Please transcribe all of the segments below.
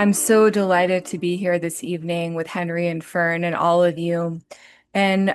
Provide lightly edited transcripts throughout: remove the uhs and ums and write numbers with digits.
I'm so delighted to be here this evening with Henry and Fern and all of you. And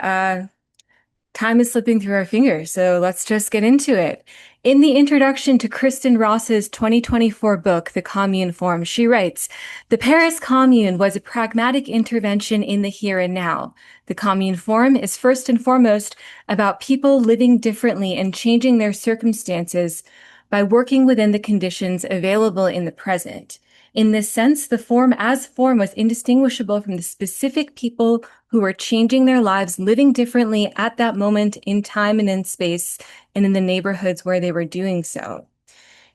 time is slipping through our fingers, so let's just get into it. In the introduction to Kristen Ross's 2024 book, The Commune Form, she writes, "The Paris Commune was a pragmatic intervention in the here and now. The Commune Form is first and foremost about people living differently and changing their circumstances by working within the conditions available in the present. In this sense, the form as form was indistinguishable from the specific people who were changing their lives, living differently at that moment in time and in space, and in the neighborhoods where they were doing so."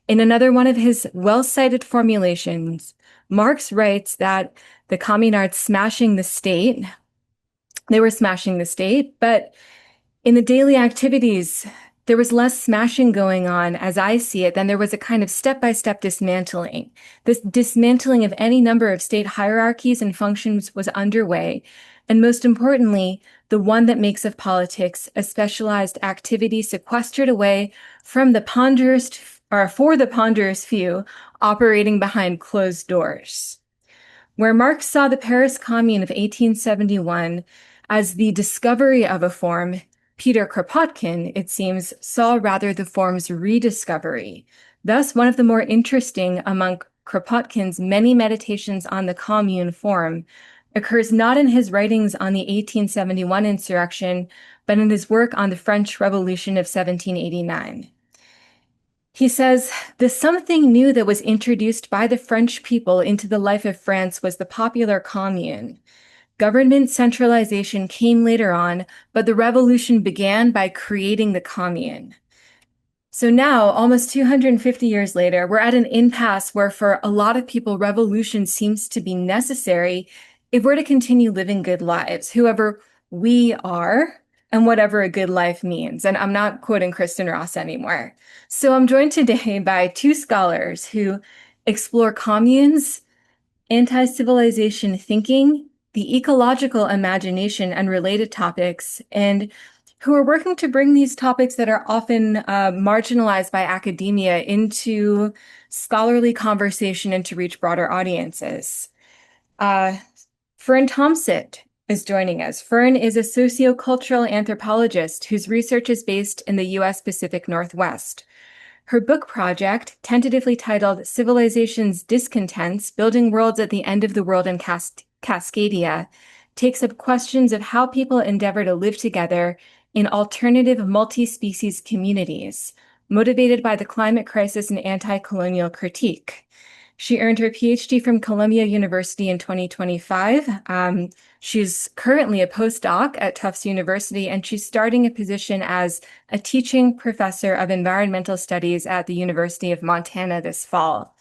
In another one of his well-cited formulations, Marx writes that the communards smashing the state, they were smashing the state, but in the daily activities, there was less smashing going on, as I see it, than there was a kind of step-by-step dismantling. This dismantling of any number of state hierarchies and functions was underway, and most importantly, the one that makes of politics a specialized activity sequestered away from the ponderous, or for the ponderous few, operating behind closed doors. Where Marx saw the Paris Commune of 1871 as the discovery of a form, Peter Kropotkin, it seems, saw rather the form's rediscovery. Thus, one of the more interesting among Kropotkin's many meditations on the commune form occurs not in his writings on the 1871 insurrection, but in his work on the French Revolution of 1789. He says, "The something new that was introduced by the French people into the life of France was the popular commune. Government centralization came later on, but the revolution began by creating the commune." So now, almost 250 years later, we're at an impasse where for a lot of people, revolution seems to be necessary if we're to continue living good lives, whoever we are and whatever a good life means. And I'm not quoting Kristen Ross anymore. So I'm joined today by two scholars who explore communes, anti-civilization thinking, the ecological imagination, and related topics, and who are working to bring these topics that are often marginalized by academia into scholarly conversation and to reach broader audiences. Uh, Fern Thompsett is joining us. Fern is a sociocultural anthropologist whose research is based in the U.S. Pacific Northwest. Her book project, tentatively titled Civilization's Discontents, Building Worlds at the End of the World in Cascadia, takes up questions of how people endeavor to live together in alternative multi-species communities, motivated by the climate crisis and anti-colonial critique. She earned her PhD from Columbia University in 2025. She's currently a postdoc at Tufts University, and she's starting a position as a teaching professor of environmental studies at the University of Montana this fall.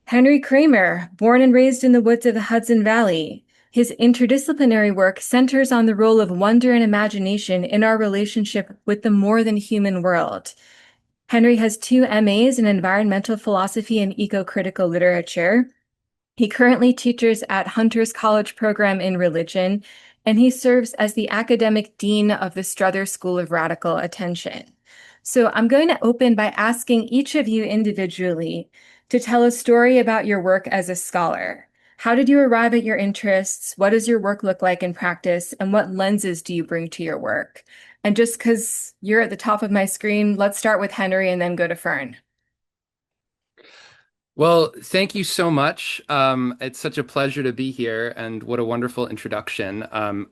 Henry Kramer, born and raised in the woods of the Hudson Valley. His interdisciplinary work centers on the role of wonder and imagination in our relationship with the more than human world. Henry has 2 MAs in environmental philosophy and eco-critical literature. He currently teaches at Hunter's College Program in Religion, and he serves as the academic dean of the Strother School of Radical Attention. So I'm going to open by asking each of you individually to tell a story about your work as a scholar. How did you arrive at your interests? What does your work look like in practice? And what lenses do you bring to your work? And just because you're at the top of my screen, let's start with Henry and then go to Fern. Well, thank you so much. It's such a pleasure to be here, and what a wonderful introduction.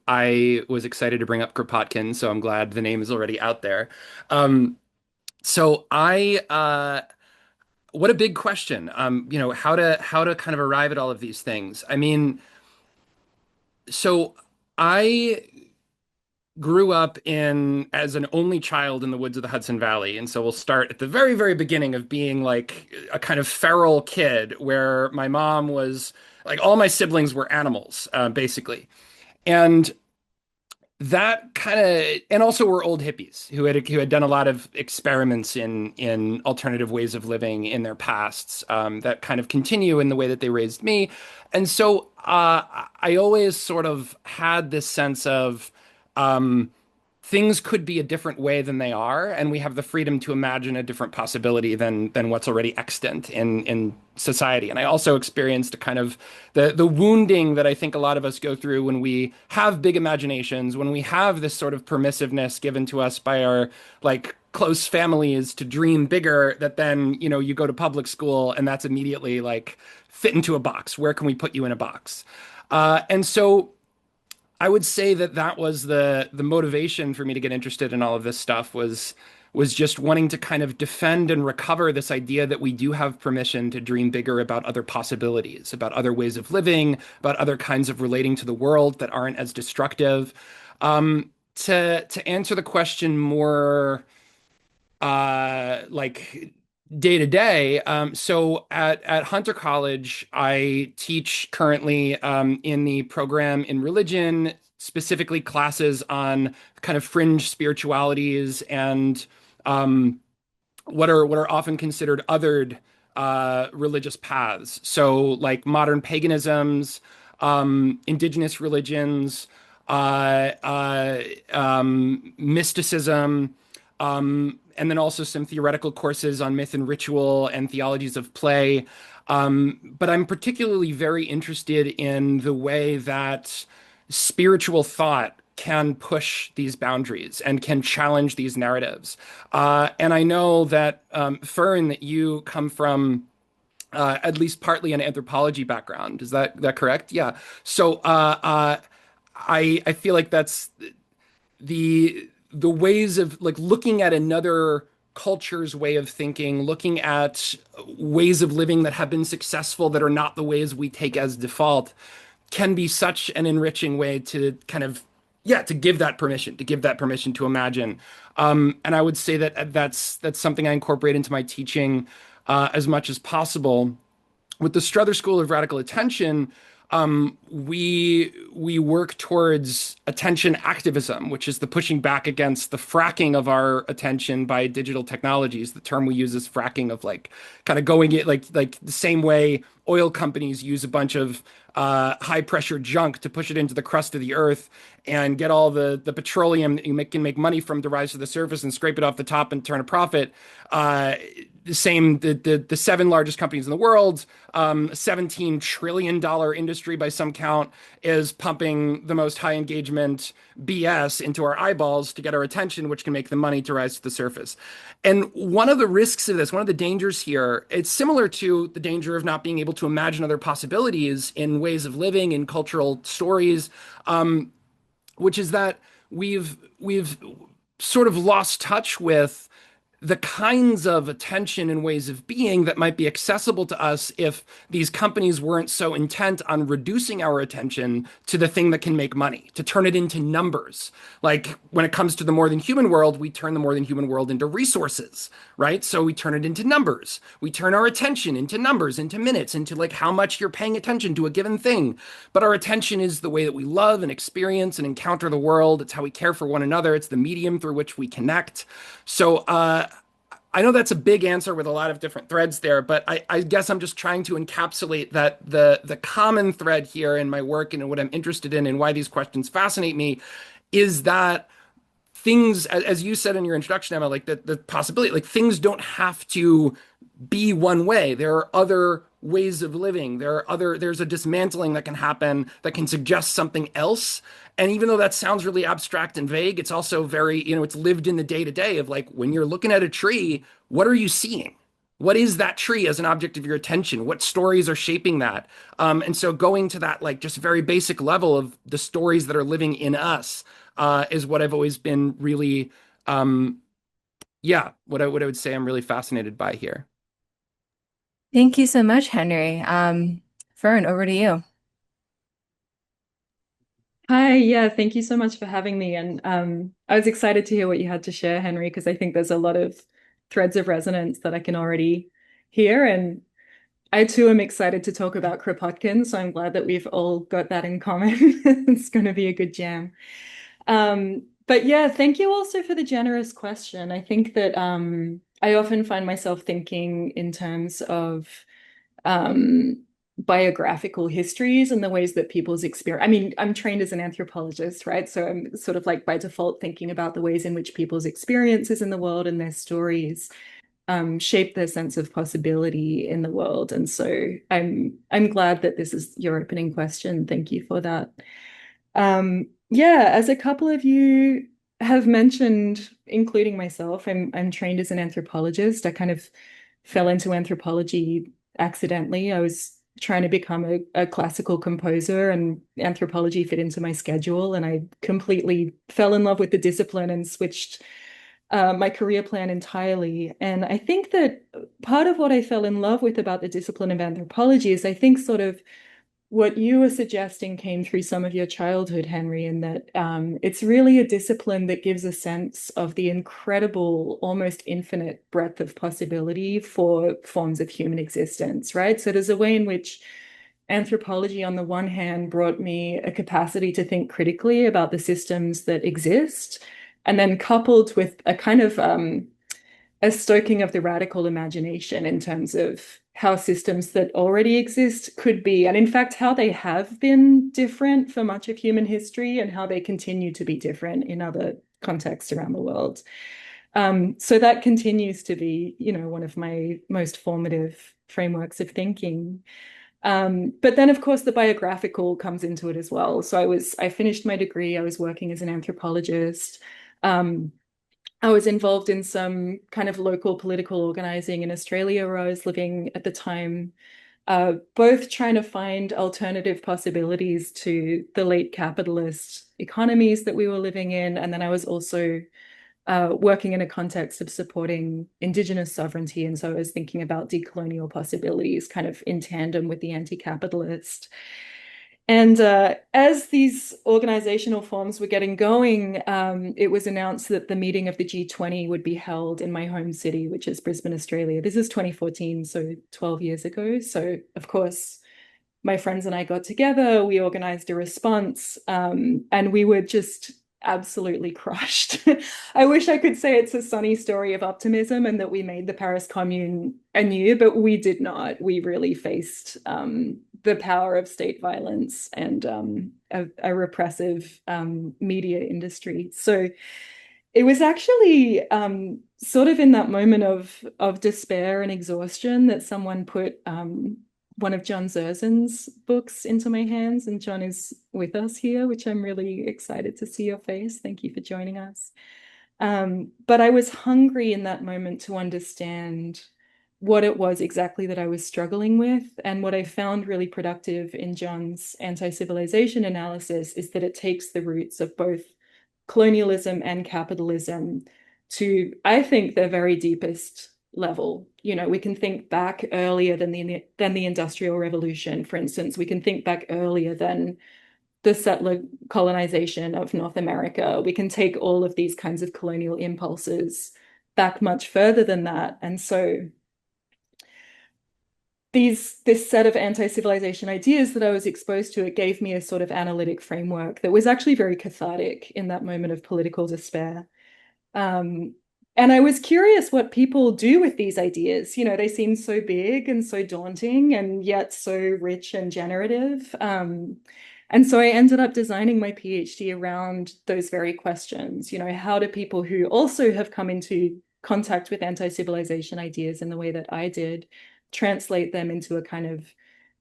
I was excited to bring up Kropotkin, so I'm glad the name is already out there. Um, what a big question. How to kind of arrive at all of these things. I mean, so I grew up in as an only child in the woods of the Hudson Valley. And so we'll start at the very, very beginning of being like a kind of feral kid where my mom was like all my siblings were animals, basically. And that kind of and also we're old hippies who had done a lot of experiments in alternative ways of living in their pasts that kind of continue in the way that they raised me. And so I always sort of had this sense of um things could be a different way than they are, and we have the freedom to imagine a different possibility than what's already extant in society. And I also experienced a kind of the wounding that I think a lot of us go through when we have big imaginations, when we have this sort of permissiveness given to us by our like close families to dream bigger, that then, you know, you go to public school and that's immediately like fit into a box. Where can we put you in a box? And so I would say that that was the motivation for me to get interested in all of this stuff was just wanting to kind of defend and recover this idea that we do have permission to dream bigger about other possibilities, about other ways of living, about other kinds of relating to the world that aren't as destructive. To answer the question more like day to day. So at Hunter College, I teach currently in the program in religion, specifically classes on kind of fringe spiritualities and what are often considered othered religious paths. So like modern paganisms, indigenous religions, mysticism, and then also some theoretical courses on myth and ritual and theologies of play. But I'm particularly very interested in the way that spiritual thought can push these boundaries and can challenge these narratives. And I know that, Fern, that you come from at least partly an anthropology background. Is that correct? Yeah. So I feel like that's the ways of like looking at another culture's way of thinking, looking at ways of living that have been successful that are not the ways we take as default, can be such an enriching way to kind of yeah to give that permission to imagine. And I would say that that's something I incorporate into my teaching as much as possible. With the Strother School of Radical Attention, we work towards attention activism, which is the pushing back against the fracking of our attention by digital technologies. The term we use is fracking, of like kind of going it like the same way oil companies use a bunch of high pressure junk to push it into the crust of the earth and get all the petroleum that can make money from to rise to the surface and scrape it off the top and turn a profit. Uh, the seven largest companies in the world, $17 trillion industry by some count, is pumping the most high engagement BS into our eyeballs to get our attention, which can make the money to rise to the surface. And one of the risks of this, one of the dangers here, it's similar to the danger of not being able to imagine other possibilities in ways of living, in cultural stories, which is that we've sort of lost touch with the kinds of attention and ways of being that might be accessible to us if these companies weren't so intent on reducing our attention to the thing that can make money, to turn it into numbers. Like when it comes to the more than human world, we turn the more than human world into resources, right? So we turn it into numbers. We turn our attention into numbers, into minutes, into like how much you're paying attention to a given thing. But our attention is the way that we love and experience and encounter the world. It's how we care for one another. It's the medium through which we connect. So, I know that's a big answer with a lot of different threads there, but I guess I'm just trying to encapsulate that the common thread here in my work and what I'm interested in and why these questions fascinate me is that things, as you said in your introduction, Emma, like the possibility, like things don't have to be one way. There are other ways of living. There's a dismantling that can happen that can suggest something else. And even though that sounds really abstract and vague, it's also very, it's lived in the day to day of like when you're looking at a tree, what are you seeing? What is that tree as an object of your attention? What stories are shaping that? And so going to that like just very basic level of the stories that are living in us is what I've always been really, yeah, what I would say I'm really fascinated by here. Thank you so much, Henry. Fern, over to you. Hi, yeah, thank you so much for having me. And I was excited to hear what you had to share, Henry, because I think there's a lot of threads of resonance that I can already hear. And I too am excited to talk about Kropotkin, so I'm glad that we've all got that in common. It's going to be a good jam. But yeah, thank you also for the generous question. I think that I often find myself thinking in terms of biographical histories and the ways that people's experience. I mean, I'm trained as an anthropologist, right? So I'm sort of like by default thinking about the ways in which people's experiences in the world and their stories shape their sense of possibility in the world. And so I'm glad that this is your opening question. Thank you for that. Yeah, as a couple of you have mentioned, including myself, I'm trained as an anthropologist. I kind of fell into anthropology accidentally. I was trying to become a classical composer, and anthropology fit into my schedule, and I completely fell in love with the discipline and switched my career plan entirely. And I think that part of what I fell in love with about the discipline of anthropology is I think sort of what you were suggesting came through some of your childhood, Henry, in that it's really a discipline that gives a sense of the incredible, almost infinite breadth of possibility for forms of human existence, right? So there's a way in which anthropology, on the one hand, brought me a capacity to think critically about the systems that exist, and then coupled with a kind of a stoking of the radical imagination in terms of how systems that already exist could be, and in fact, how they have been different for much of human history and how they continue to be different in other contexts around the world. So that continues to be, one of my most formative frameworks of thinking. But then, of course, the biographical comes into it as well. So I finished my degree. I was working as an anthropologist. Um, I was involved in some kind of local political organizing in Australia where I was living at the time, both trying to find alternative possibilities to the late capitalist economies that we were living in. And then I was also working in a context of supporting Indigenous sovereignty. And so I was thinking about decolonial possibilities kind of in tandem with the anti-capitalist. And as these organizational forms were getting going, it was announced that the meeting of the G20 would be held in my home city, which is Brisbane, Australia. This is 2014, so 12 years ago. So, of course, my friends and I got together, we organized a response, and we were just absolutely crushed. I wish I could say it's a sunny story of optimism and that we made the Paris Commune anew, but we did not. We really faced the power of state violence and a repressive media industry. So it was actually sort of in that moment of despair and exhaustion that someone put one of John Zerzan's books into my hands, and John is with us here, which I'm really excited to see your face. Thank you for joining us. But I was hungry in that moment to understand what it was exactly that I was struggling with. And what I found really productive in John's anti-civilization analysis is that it takes the roots of both colonialism and capitalism to, I think, their very deepest level. We can think back earlier than the Industrial Revolution, for instance. We can think back earlier than the settler colonization of North America. We can take all of these kinds of colonial impulses back much further than that. And so this set of anti-civilization ideas that I was exposed to, it gave me a sort of analytic framework that was actually very cathartic in that moment of political despair. And I was curious what people do with these ideas. They seem so big and so daunting and yet so rich and generative. And so I ended up designing my PhD around those very questions. How do people who also have come into contact with anti-civilization ideas in the way that I did translate them into a kind of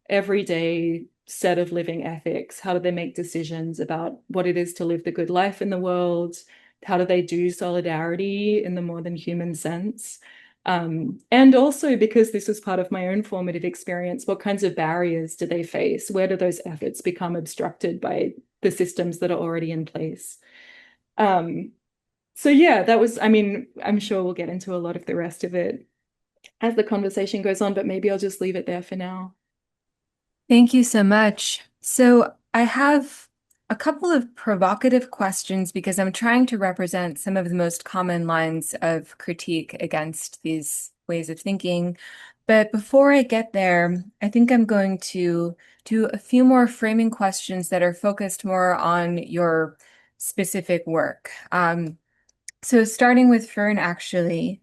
everyday set of living ethics? How do they make decisions about what it is to live the good life in the world? How do they do solidarity in the more than human sense? And also, because this was part of my own formative experience, what kinds of barriers do they face? Where do those efforts become obstructed by the systems that are already in place? So yeah, that was, I'm sure we'll get into a lot of the rest of it as the conversation goes on, but maybe I'll just leave it there for now. Thank you so much. So I have a couple of provocative questions because I'm trying to represent some of the most common lines of critique against these ways of thinking. But before I get there, I think I'm going to do a few more framing questions that are focused more on your specific work. So starting with Fern, actually.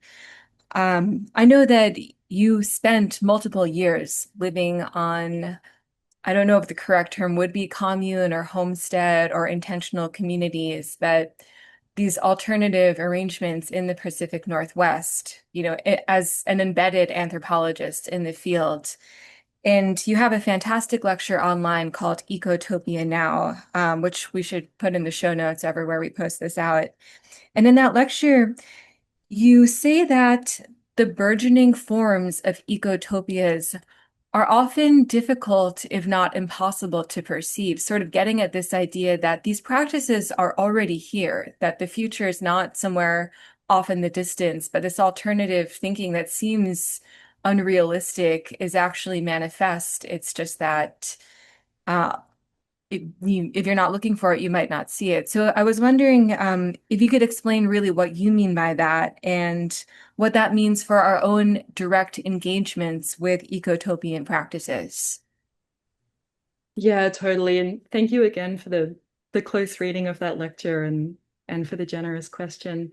I know that you spent multiple years living on, I don't know if the correct term would be commune or homestead or intentional communities, but these alternative arrangements in the Pacific Northwest, as an embedded anthropologist in the field. And you have a fantastic lecture online called Ecotopia Now, which we should put in the show notes everywhere we post this out. And in that lecture, you say that the burgeoning forms of ecotopias are often difficult, if not impossible, to perceive, sort of getting at this idea that these practices are already here, that the future is not somewhere off in the distance, but this alternative thinking that seems unrealistic is actually manifest. It's just that uh, if you're not looking for it, you might not see it. So I was wondering if you could explain really what you mean by that and what that means for our own direct engagements with ecotopian practices. Yeah, totally. And thank you again for the close reading of that lecture and for the generous question.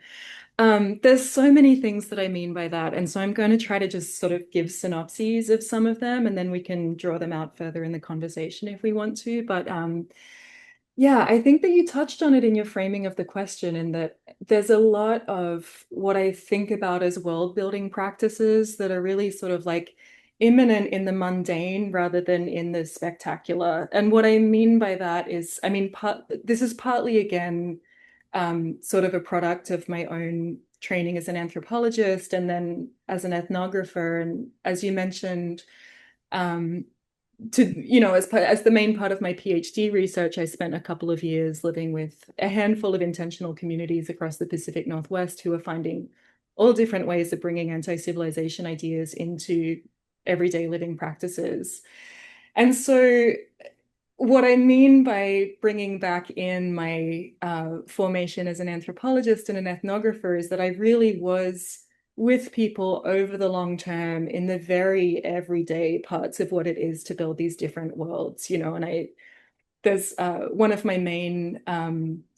There's so many things that I mean by that. And so I'm going to try to just sort of give synopses of some of them, and then we can draw them out further in the conversation if we want to. But yeah, I think that you touched on it in your framing of the question, in that there's a lot of what I think about as world building practices that are really sort of like imminent in the mundane rather than in the spectacular. And what I mean by that is, I mean, this is partly again sort of a product of my own training as an anthropologist and then as an ethnographer. And as you mentioned, um, as the main part of my PhD research, I spent a couple of years living with a handful of intentional communities across the Pacific Northwest who are finding all different ways of bringing anti-civilization ideas into everyday living practices. And so what I mean by bringing back in my formation as an anthropologist and an ethnographer is that I really was with people over the long term in the very everyday parts of what it is to build these different worlds, and there's one of my main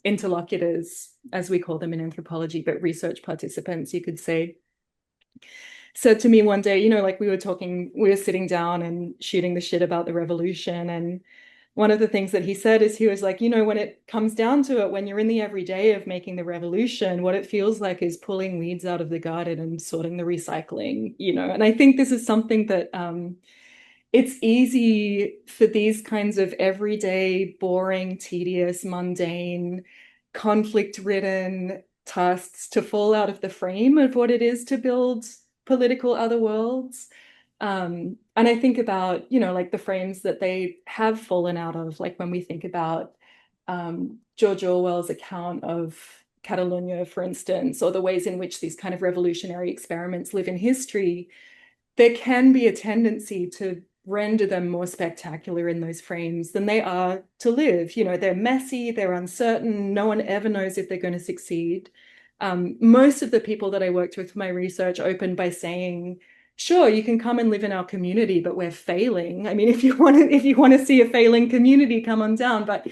interlocutors, as we call them in anthropology, but research participants, you could say, said to me one day, like we were sitting down and shooting the shit about the revolution. And one of the things that he said is he was like, when it comes down to it, when you're in the everyday of making the revolution, what it feels like is pulling weeds out of the garden and sorting the recycling, And I think this is something that it's easy for these kinds of everyday, boring, tedious, mundane, conflict-ridden tasks to fall out of the frame of what it is to build political other worlds. And I think about, like the frames that they have fallen out of, like when we think about George Orwell's account of Catalonia, for instance, or the ways in which these kind of revolutionary experiments live in history, there can be a tendency to render them more spectacular in those frames than they are to live. They're messy, they're uncertain, no one ever knows if they're going to succeed. Most of the people that I worked with for my research opened by saying, sure, you can come and live in our community, but we're failing. I mean, if you want to see a failing community, come on down. But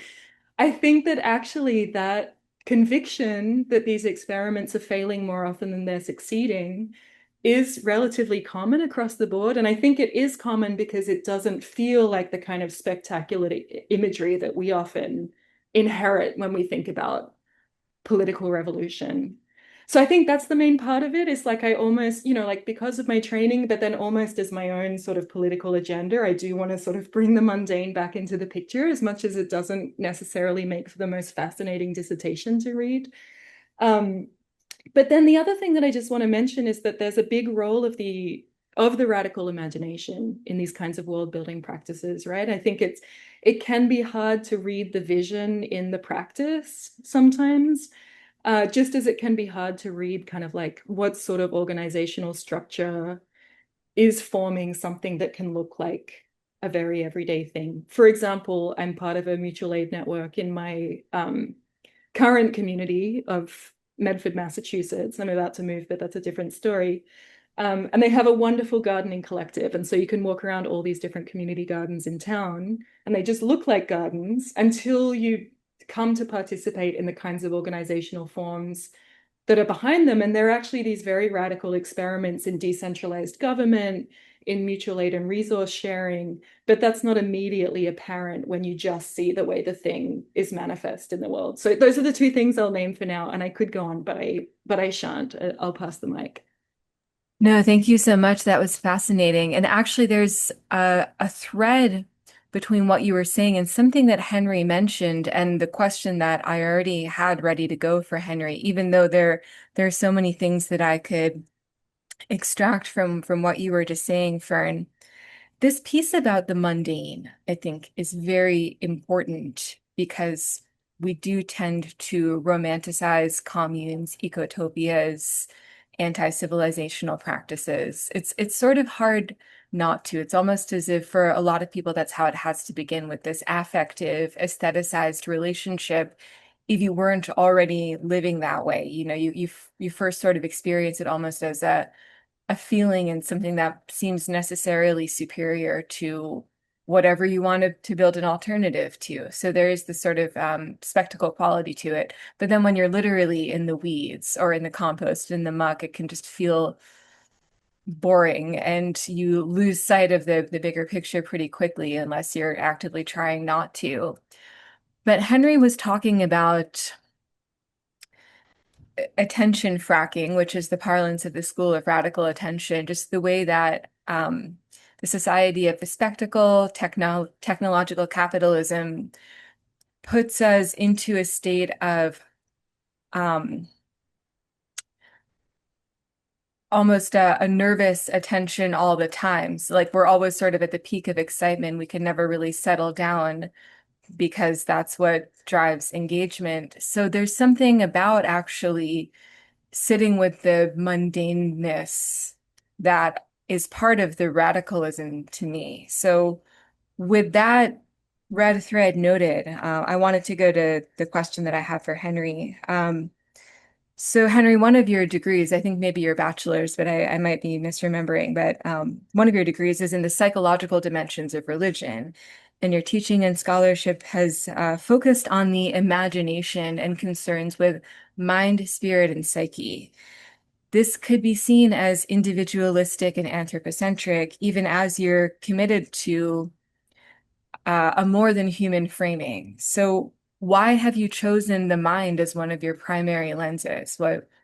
I think that actually that conviction that these experiments are failing more often than they're succeeding is relatively common across the board. And I think it is common because it doesn't feel like the kind of spectacular imagery that we often inherit when we think about political revolution. So I think that's the main part of it. Is like I almost, like because of my training, but then almost as my own sort of political agenda, I do want to sort of bring the mundane back into the picture, as much as it doesn't necessarily make for the most fascinating dissertation to read. But then the other thing that I just want to mention is that there's a big role of the radical imagination in these kinds of world building practices, right? I think it can be hard to read the vision in the practice sometimes, just as it can be hard to read kind of like what sort of organizational structure is forming something that can look like a very everyday thing. For example, I'm part of a mutual aid network in my current community of Medford, Massachusetts. I'm about to move, but that's a different story. And they have a wonderful gardening collective. And so you can walk around all these different community gardens in town, and they just look like gardens until you come to participate in the kinds of organizational forms that are behind them. And they're actually these very radical experiments in decentralized government, in mutual aid and resource sharing. But that's not immediately apparent when you just see the way the thing is manifest in the world. So those are the two things I'll name for now. And I could go on, but I shan't. I'll pass the mic. No, thank you so much. That was fascinating. And actually, there's a thread between what you were saying and something that Henry mentioned, and the question that I already had ready to go for Henry, even though there are so many things that I could extract from what you were just saying, Fern. This piece about the mundane, I think, is very important because we do tend to romanticize communes, ecotopias, anti-civilizational practices. It's sort of hard not to. It's almost as if for a lot of people, that's how it has to begin, with this affective, aestheticized relationship. If you weren't already living that way, you first sort of experience it almost as a feeling and something that seems necessarily superior to whatever you wanted to build an alternative to. So there is this sort of spectacle quality to it. But then when you're literally in the weeds or in the compost, in the muck, it can just feel boring, and you lose sight of the bigger picture pretty quickly unless you're actively trying not to. But Henry was talking about attention fracking, which is the parlance of the school of radical attention, just the way that the society of the spectacle, technological capitalism puts us into a state of um, almost a nervous attention all the time. So like we're always sort of at the peak of excitement. We can never really settle down because that's what drives engagement. So there's something about actually sitting with the mundaneness that is part of the radicalism to me. So, with that red thread noted, I wanted to go to the question that I have for Henry. So, Henry, one of your degrees, I think maybe your bachelor's, but I might be misremembering, but one of your degrees is in the psychological dimensions of religion. And your teaching and scholarship has focused on the imagination and concerns with mind, spirit, and psyche. This could be seen as individualistic and anthropocentric, even as you're committed to a more than human framing. So, why have you chosen the mind as one of your primary lenses?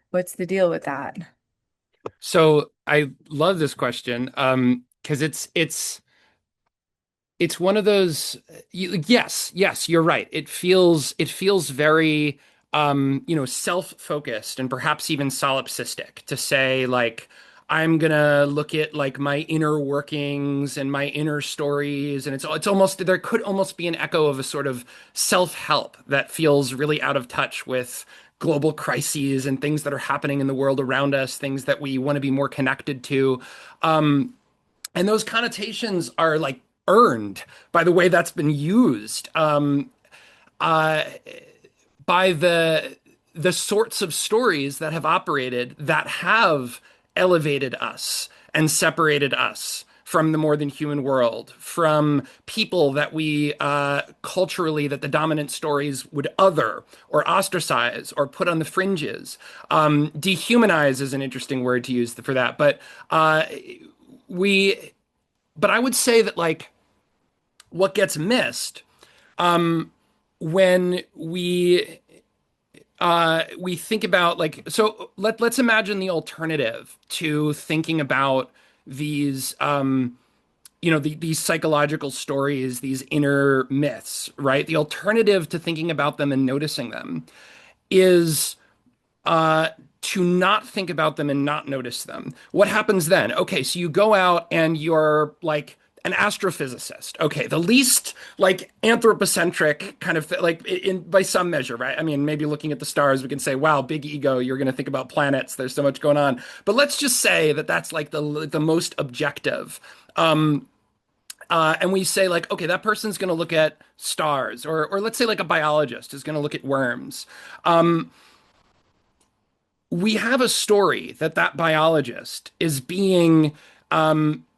What's the deal with that? So I love this question because it's one of those yes, you're right. It feels very self-focused and perhaps even solipsistic to say like I'm gonna look at like my inner workings and my inner stories, and it's almost there could almost be an echo of a sort of self-help that feels really out of touch with global crises and things that are happening in the world around us, things that we want to be more connected to. Um, and those connotations are like earned by the way that's been used uh, by the sorts of stories that have operated that have elevated us and separated us from the more than human world, from people that we culturally, that the dominant stories would other or ostracize or put on the fringes. Dehumanize is an interesting word to use for that, but we but I would say that like what gets missed when we think about like so let's imagine the alternative to thinking about these these psychological stories, these inner myths, right? The alternative to thinking about them and noticing them is uh, to not think about them and not notice them. What happens then? Okay, so you go out and you're like an astrophysicist. Okay, the least like anthropocentric kind of like in by some measure, right? I mean, maybe looking at the stars, we can say, "Wow, big ego. You're going to think about planets. There's so much going on." But let's just say that that's like the most objective. And we say like, okay, that person's going to look at stars, or let's say like a biologist is going to look at worms. We have a story that that biologist is being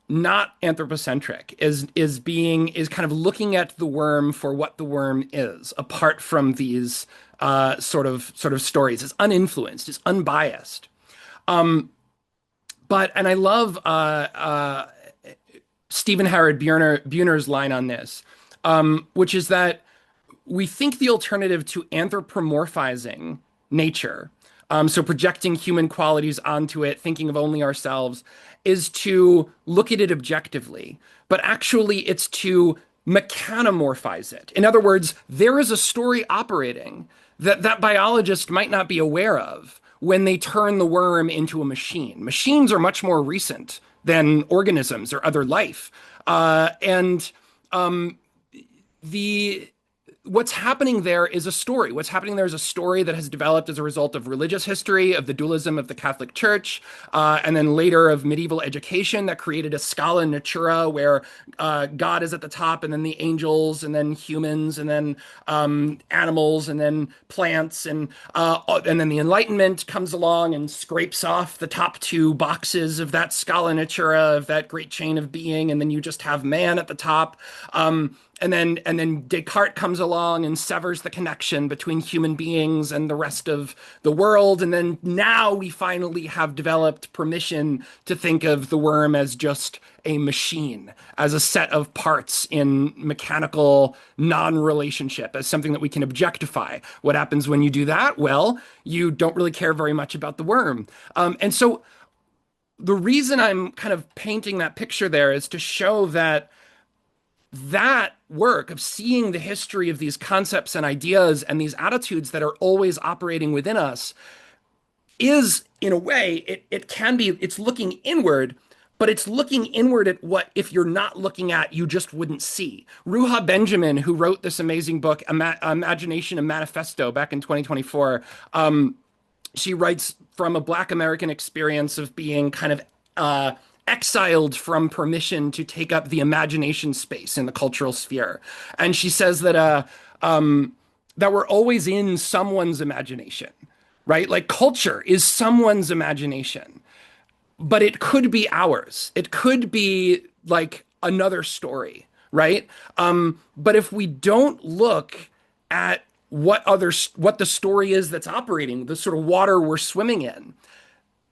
not anthropocentric, is kind of looking at the worm for what the worm is, apart from these sort of stories. It's uninfluenced, it's unbiased. But and I love Stephen Howard Buhner's line on this, which is that we think the alternative to anthropomorphizing nature, so projecting human qualities onto it, thinking of only ourselves, is to look at it objectively. But actually, it's to mechanomorphize it. In other words, there is a story operating that that biologist might not be aware of when they turn the worm into a machine. Machines are much more recent than organisms or other life. And the what's happening there is a story. What's happening there is a story that has developed as a result of religious history, of the dualism of the Catholic Church, and then later of medieval education that created a scala natura where God is at the top, and then the angels, and then humans, and then animals, and then plants, and then the Enlightenment comes along and scrapes off the top two boxes of that scala natura of that great chain of being, and then you just have man at the top. And then Descartes comes along and severs the connection between human beings and the rest of the world. And then now we finally have developed permission to think of the worm as just a machine, as a set of parts in mechanical non-relationship, as something that we can objectify. What happens when you do that? Well, you don't really care very much about the worm. And so the reason I'm kind of painting that picture there is to show that that work of seeing the history of these concepts and ideas and these attitudes that are always operating within us is, in a way, it can be, it's looking inward, but it's looking inward at what, if you're not looking at, you just wouldn't see. Ruha Benjamin, who wrote this amazing book, Imagination and Manifesto, back in 2024, she writes from a Black American experience of being kind of exiled from permission to take up the imagination space in the cultural sphere. And she says that we're always in someone's imagination, right? Like culture is someone's imagination, but it could be ours. It could be like another story, right? But if we don't look at what the story is that's operating, the sort of water we're swimming in,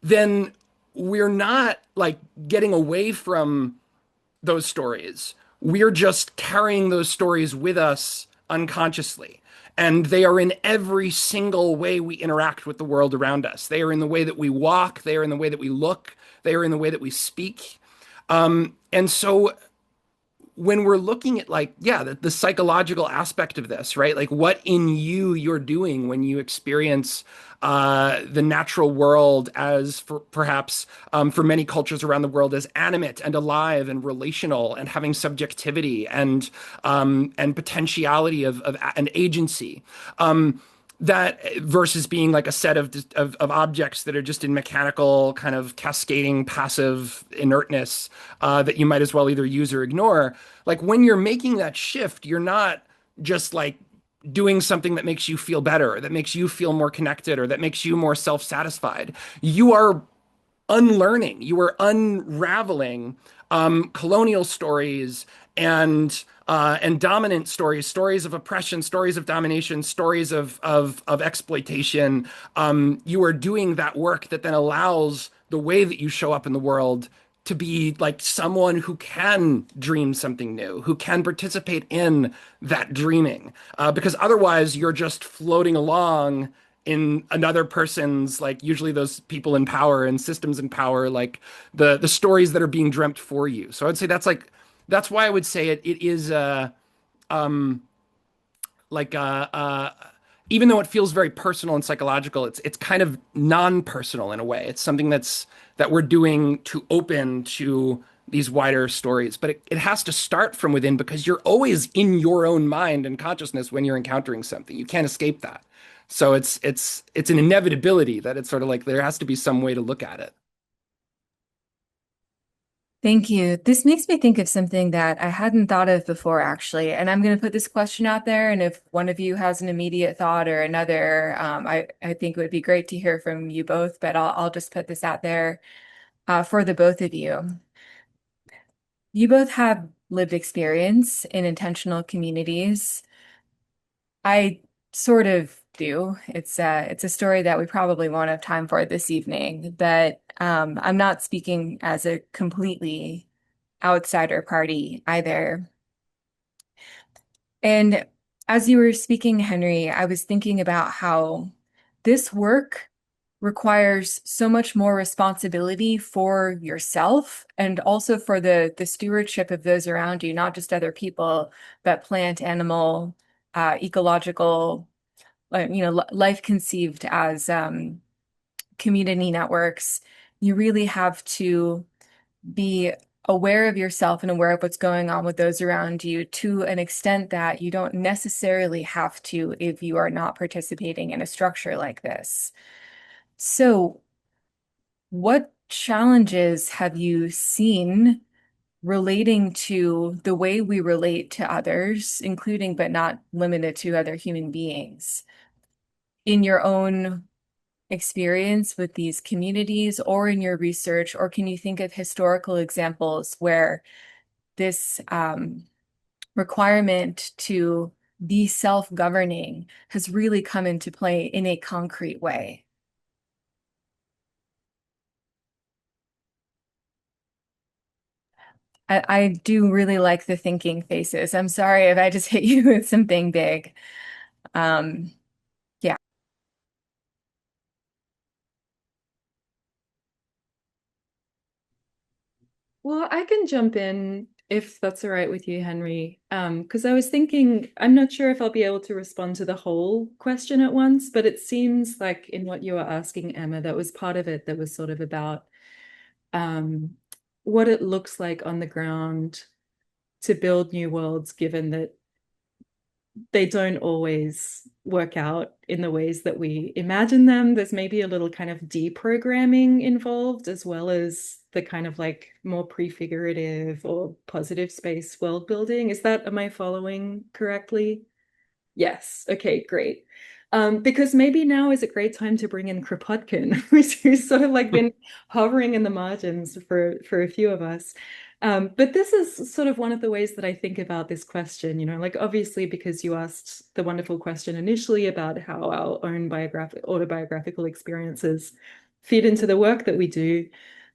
then we're not like getting away from those stories. We're just carrying those stories with us unconsciously. And they are in every single way we interact with the world around us. They are in the way that we walk. They are in the way that we look. They are in the way that we speak. And so when we're looking at like, yeah, the psychological aspect of this, right? Like what in you you're doing when you experience the natural world as for perhaps for many cultures around the world as animate and alive and relational and having subjectivity and potentiality of an agency. That versus being like a set of objects that are just in mechanical kind of cascading passive inertness that you might as well either use or ignore. Like when you're making that shift, you're not just like doing something that makes you feel better, that makes you feel more connected, or that makes you more self-satisfied. You are unlearning, you are unraveling colonial stories and dominant stories, stories of oppression, stories of domination, stories of exploitation. You are doing that work that then allows the way that you show up in the world to be like someone who can dream something new, who can participate in that dreaming. Because otherwise, you're just floating along in another person's, like usually those people in power and systems in power, like the stories that are being dreamt for you. So I'd say that's why I would say it is um like even though it feels very personal and psychological, it's kind of non-personal in a way. It's something that we're doing to open to these wider stories, but it has to start from within because you're always in your own mind and consciousness when you're encountering something. You can't escape that. So it's an inevitability that it's sort of like there has to be some way to look at it. Thank you. This makes me think of something that I hadn't thought of before, actually. And I'm going to put this question out there. And if one of you has an immediate thought or another, I think it would be great to hear from you both, but I'll just put this out there for the both of you. You both have lived experience in intentional communities. I sort of do. It's a story that we probably won't have time for this evening, but I'm not speaking as a completely outsider party either. And as you were speaking, Henry, I was thinking about how this work requires so much more responsibility for yourself and also for the stewardship of those around you, not just other people, but plant, animal, ecological, life conceived as community networks. You really have to be aware of yourself and aware of what's going on with those around you to an extent that you don't necessarily have to if you are not participating in a structure like this. So, what challenges have you seen relating to the way we relate to others, including but not limited to other human beings, in your own experience with these communities or in your research? Or can you think of historical examples where this requirement to be self-governing has really come into play in a concrete way? I do really like the thinking faces. I'm sorry if I just hit you with something big. Um, yeah. Well, I can jump in if that's all right with you, Henry. Because I was thinking, I'm not sure if I'll be able to respond to the whole question at once, but it seems like in what you were asking, Emma, that was part of it that was sort of about um, what it looks like on the ground to build new worlds, given that they don't always work out in the ways that we imagine them. There's maybe a little kind of deprogramming involved, as well as the kind of like more prefigurative or positive space world building. Am I following correctly? Yes. Okay, great. Because maybe now is a great time to bring in Kropotkin, who's sort of like been hovering in the margins for a few of us. But this is sort of one of the ways that I think about this question, like obviously because you asked the wonderful question initially about how our own autobiographical experiences feed into the work that we do.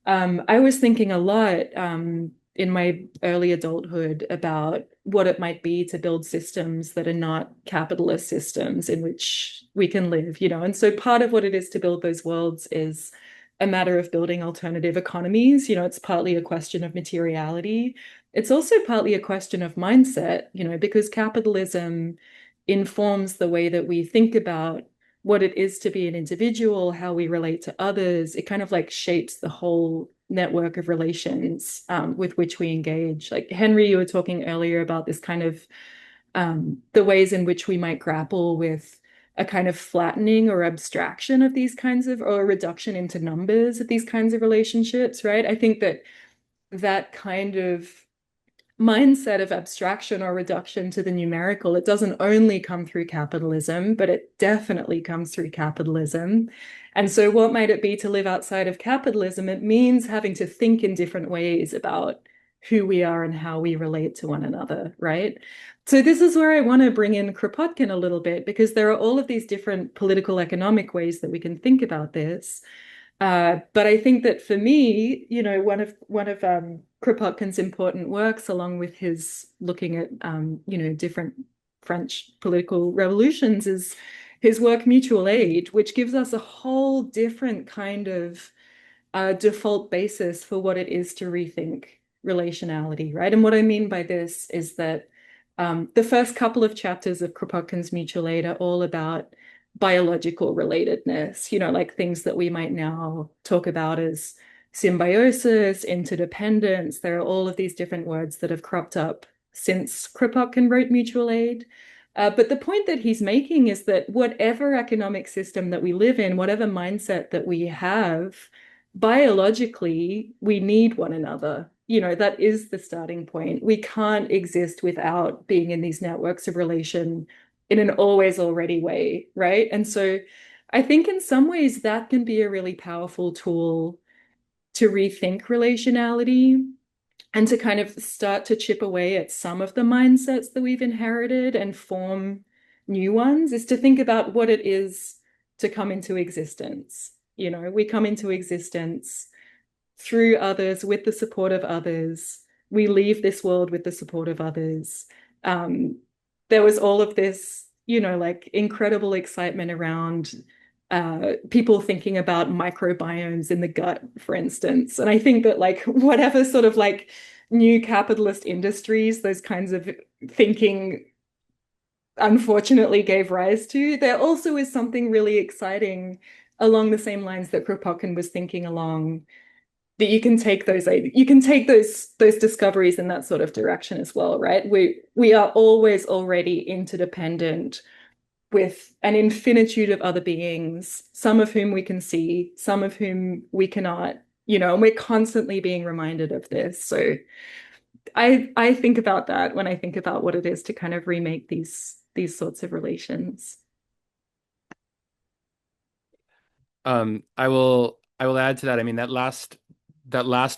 I was thinking a lot in my early adulthood about what it might be to build systems that are not capitalist systems in which we can live, and so part of what it is to build those worlds is a matter of building alternative economies. It's partly a question of materiality. It's also partly a question of mindset, because capitalism informs the way that we think about what it is to be an individual, how we relate to others. It kind of like shapes the whole network of relations with which we engage. Like Henry, you were talking earlier about this kind of the ways in which we might grapple with a kind of flattening or abstraction of these kinds of, or a reduction into numbers of these kinds of relationships, right? I think that that kind of mindset of abstraction or reduction to the numerical, it doesn't only come through capitalism, but it definitely comes through capitalism. And so, what might it be to live outside of capitalism? It means having to think in different ways about who we are and how we relate to one another, right? So, this is where I want to bring in Kropotkin a little bit, because there are all of these different political economic ways that we can think about this. But I think that for me, one of Kropotkin's important works, along with his looking at different French political revolutions, is his work Mutual Aid, which gives us a whole different kind of default basis for what it is to rethink relationality, right? And what I mean by this is that the first couple of chapters of Kropotkin's Mutual Aid are all about biological relatedness, like things that we might now talk about as symbiosis, interdependence. There are all of these different words that have cropped up since Kropotkin wrote Mutual Aid. But the point that he's making is that whatever economic system that we live in, whatever mindset that we have, biologically, we need one another. That is the starting point. We can't exist without being in these networks of relation in an always already way, right? And so I think in some ways that can be a really powerful tool to rethink relationality. and to kind of start to chip away at some of the mindsets that we've inherited and form new ones is to think about what it is to come into existence. You know, we come into existence through others, with the support of others. We leave this world with the support of others. Um, there was all of this, you know, like incredible excitement around people thinking about microbiomes in the gut, for instance. And I think that like whatever sort of like new capitalist industries, those kinds of thinking unfortunately gave rise to, there also is something really exciting along the same lines that Kropotkin was thinking along, that you can take those discoveries in that sort of direction as well, right? We are always already interdependent with an infinitude of other beings, some of whom we can see, some of whom we cannot, you know, and we're constantly being reminded of this. So I think about that when I think about what it is to kind of remake these sorts of relations. I will add to that. I mean, that last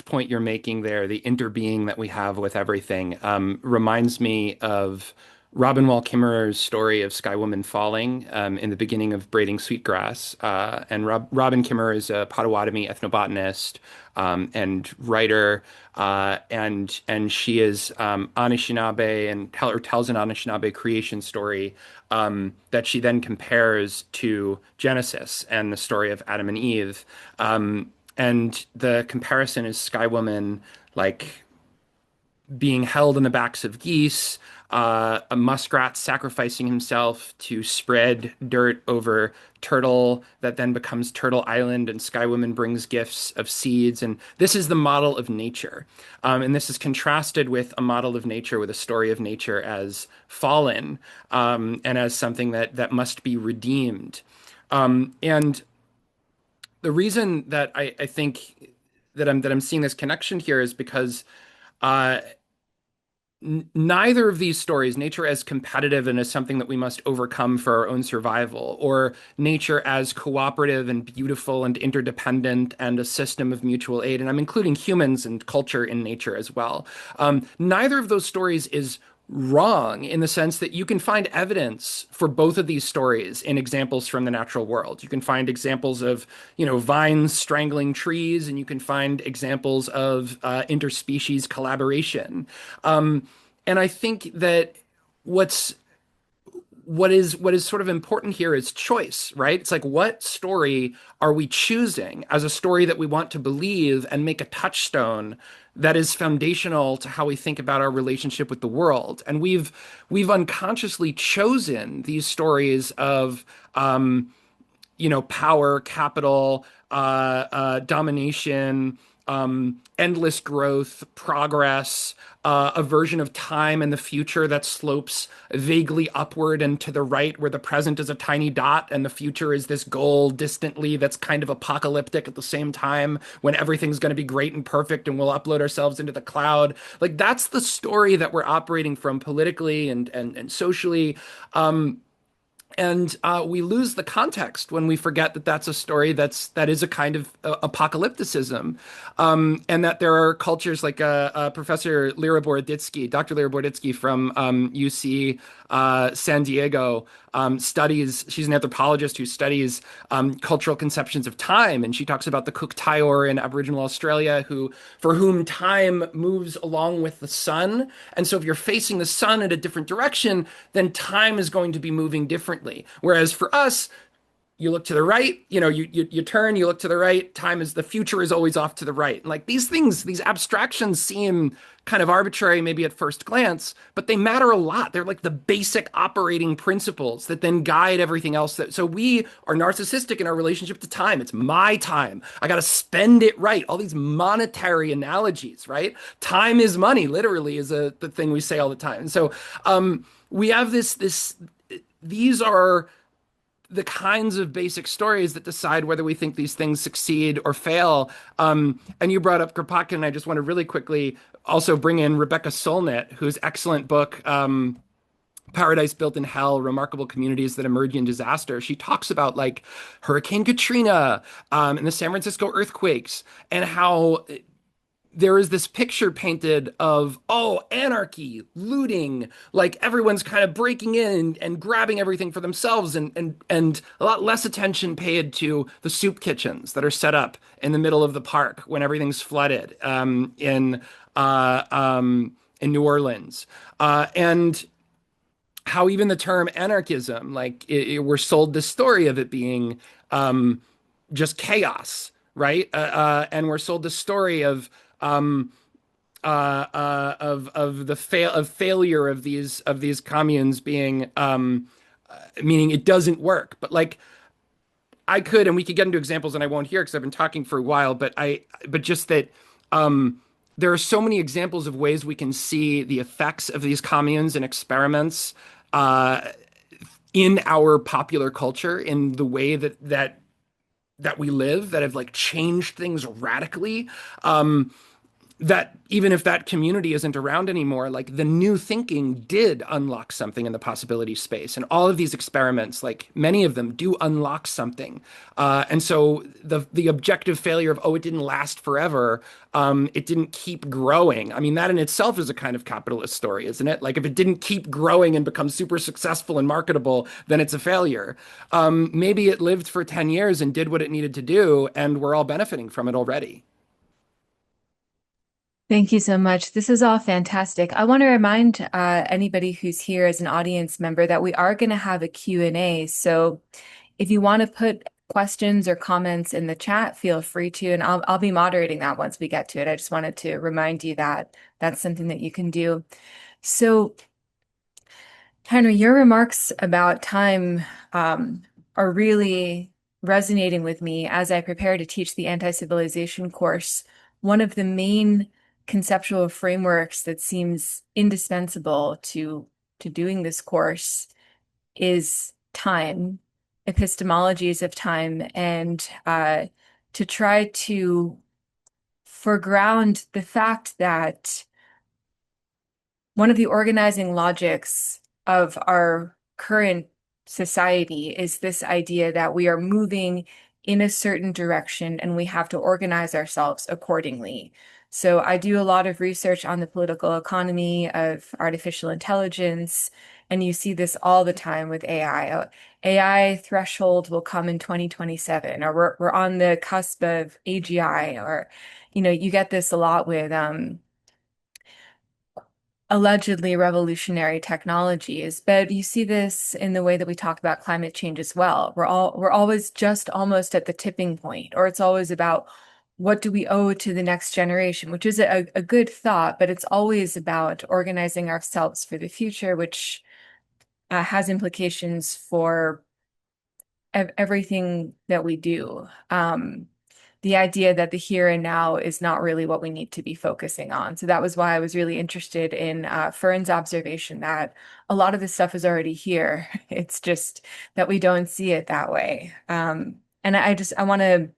point you're making there, the interbeing that we have with everything, reminds me of Robin Wall Kimmerer's story of Sky Woman falling in the beginning of Braiding Sweetgrass. And Robin Kimmerer is a Potawatomi ethnobotanist and writer, and she is Anishinaabe and tells an Anishinaabe creation story that she then compares to Genesis and the story of Adam and Eve. And the comparison is Sky Woman like being held on the backs of geese, a muskrat sacrificing himself to spread dirt over Turtle that then becomes Turtle Island, and Sky Woman brings gifts of seeds. And this is the model of nature. And this is contrasted with a model of nature with a story of nature as fallen, and as something that must be redeemed. And the reason that I think that I'm seeing this connection here is because uh, neither of these stories, nature as competitive and as something that we must overcome for our own survival, or nature as cooperative and beautiful and interdependent and a system of mutual aid, and I'm including humans and culture in nature as well. Neither of those stories is wrong in the sense that you can find evidence for both of these stories in examples from the natural world. You can find examples of, vines strangling trees, and you can find examples of interspecies collaboration. And I think that what's what is sort of important here is choice, right? It's like, what story are we choosing as a story that we want to believe and make a touchstone that is foundational to how we think about our relationship with the world? And we've unconsciously chosen these stories of power, capital, domination, endless growth, progress, a version of time and the future that slopes vaguely upward and to the right, where the present is a tiny dot and the future is this goal distantly that's kind of apocalyptic at the same time, when everything's going to be great and perfect and we'll upload ourselves into the cloud. Like, that's the story that we're operating from politically and socially. And we lose the context when we forget that that's a story that is a kind of apocalypticism, and that there are cultures like Professor Lira Boroditsky, Dr. Lira Boroditsky from UC San Diego, studies. She's an anthropologist who studies cultural conceptions of time, and she talks about the Cook Tayor in Aboriginal Australia, for whom time moves along with the sun. And so, if you're facing the sun in a different direction, then time is going to be moving differently. Whereas for us, you look to the right, you turn, you look to the right, the future is always off to the right. And like, these things, these abstractions seem kind of arbitrary maybe at first glance, but they matter a lot. They're like the basic operating principles that then guide everything else. So we are narcissistic in our relationship to time. It's my time. I got to spend it right. All these monetary analogies, right? Time is money, literally, is the thing we say all the time. And so we have these are the kinds of basic stories that decide whether we think these things succeed or fail. And you brought up Kropotkin, and I just want to really quickly also bring in Rebecca Solnit, whose excellent book, Paradise Built in Hell: Remarkable Communities That Emerge in Disaster. She talks about like Hurricane Katrina, and the San Francisco earthquakes, and how there is this picture painted of, oh, anarchy, looting, like everyone's kind of breaking in and grabbing everything for themselves, and a lot less attention paid to the soup kitchens that are set up in the middle of the park when everything's flooded, in New Orleans. And how even the term anarchism, like we're sold this story of it being um, just chaos, right? And we're sold the story um, of the failure of these communes being meaning it doesn't work. But like I could, and we could get into examples, and I won't here because I've been talking for a while. But just that there are so many examples of ways we can see the effects of these communes and experiments uh, in our popular culture, in the way that we live, that have like changed things radically. That even if that community isn't around anymore, like the new thinking did unlock something in the possibility space. And all of these experiments, like many of them, do unlock something. And so the objective failure of, oh, it didn't last forever, it didn't keep growing. I mean, that in itself is a kind of capitalist story, isn't it? Like if it didn't keep growing and become super successful and marketable, then it's a failure. Maybe it lived for 10 years and did what it needed to do, and we're all benefiting from it already. Thank you so much. This is all fantastic. I want to remind anybody who's here as an audience member that we are going to have a Q&A. So if you want to put questions or comments in the chat, feel free to, and I'll be moderating that once we get to it. I just wanted to remind you that that's something that you can do. So Henry, your remarks about time are really resonating with me as I prepare to teach the anti-civilization course. One of the main conceptual frameworks that seems indispensable to doing this course is time, epistemologies of time, and to try to foreground the fact that one of the organizing logics of our current society is this idea that we are moving in a certain direction and we have to organize ourselves accordingly. So I do a lot of research on the political economy of artificial intelligence, and you see this all the time with AI. AI threshold will come in 2027, or we're on the cusp of AGI, or you get this a lot with allegedly revolutionary technologies, but you see this in the way that we talk about climate change as well. We're always just almost at the tipping point, or it's always about what do we owe to the next generation, which is a good thought, but it's always about organizing ourselves for the future, which has implications for everything that we do. The idea that the here and now is not really what we need to be focusing on. So that was why I was really interested in Fern's observation that a lot of this stuff is already here. It's just that we don't see it that way. And I want to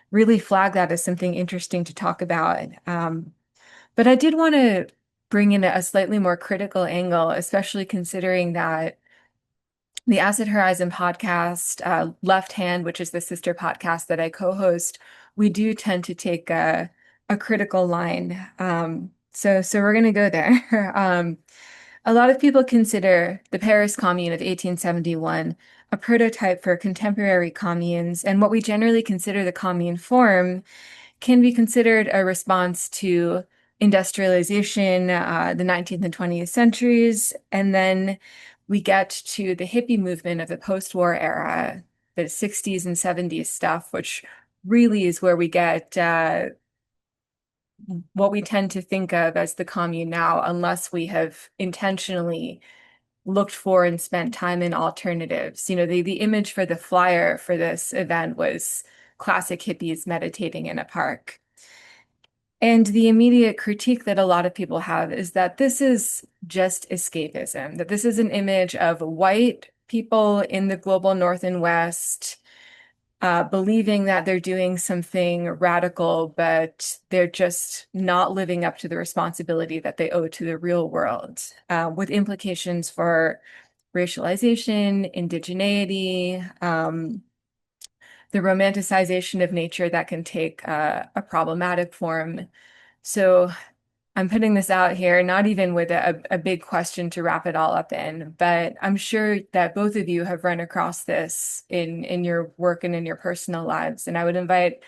really flag that as something interesting to talk about. But I did want to bring in a slightly more critical angle, especially considering that the Acid Horizon podcast, Left Hand, which is the sister podcast that I co-host, we do tend to take a critical line. So we're going to go there. A lot of people consider the Paris Commune of 1871 a prototype for contemporary communes, and what we generally consider the commune form can be considered a response to industrialization, the 19th and 20th centuries, and then we get to the hippie movement of the post-war era, the 60s and 70s stuff, which really is where we get what we tend to think of as the commune now, unless we have intentionally looked for and spent time in alternatives. The image for the flyer for this event was classic hippies meditating in a park. And the immediate critique that a lot of people have is that this is just escapism, that this is an image of white people in the global North and West believing that they're doing something radical, but they're just not living up to the responsibility that they owe to the real world, with implications for racialization, indigeneity, the romanticization of nature that can take a problematic form. So I'm putting this out here, not even with a big question to wrap it all up in, but I'm sure that both of you have run across this in your work and in your personal lives. And I would invite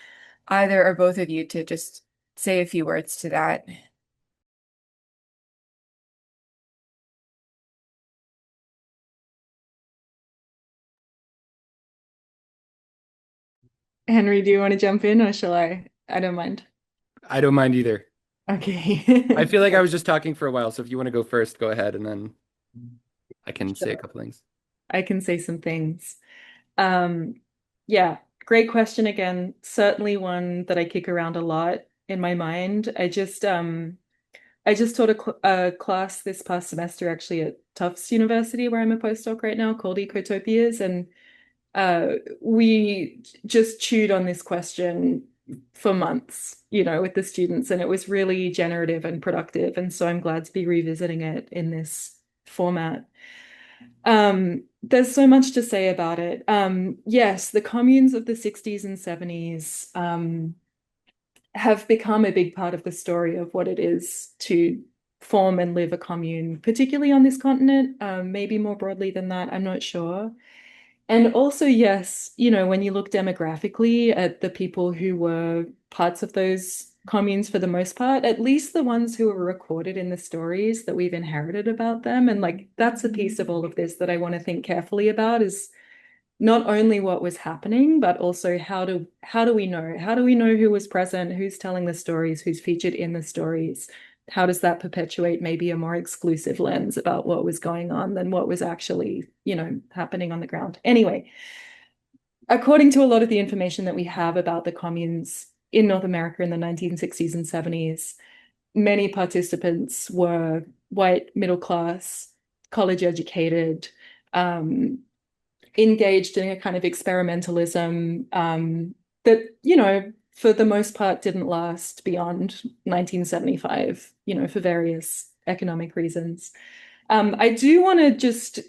either or both of you to just say a few words to that. Henry, do you want to jump in or shall I? I don't mind. I don't mind either. I Okay. feel like I was just talking for a while, so if you want to go first, go ahead, and then I can say a Sure. couple things. I can say some things. Um, yeah, great question again. Certainly one that I kick around a lot in my mind. I just taught a class this past semester actually at Tufts University, where I'm a postdoc right now, called Ecotopias, and we just chewed on this question for months, with the students, and it was really generative and productive. And so I'm glad to be revisiting it in this format. There's so much to say about it. Yes, the communes of the 60s and 70s have become a big part of the story of what it is to form and live a commune, particularly on this continent, maybe more broadly than that, I'm not sure. And also, yes, when you look demographically at the people who were parts of those communes for the most part, at least the ones who were recorded in the stories that we've inherited about them. And like that's a piece of all of this that I want to think carefully about is not only what was happening, but also how do we know? How do we know who was present, who's telling the stories, who's featured in the stories? How does that perpetuate maybe a more exclusive lens about what was going on than what was actually, happening on the ground? Anyway, according to a lot of the information that we have about the communes in North America in the 1960s and 70s, many participants were white, middle class, college educated, um, engaged in a kind of experimentalism that, for the most part didn't last beyond 1975, for various economic reasons. I do want to just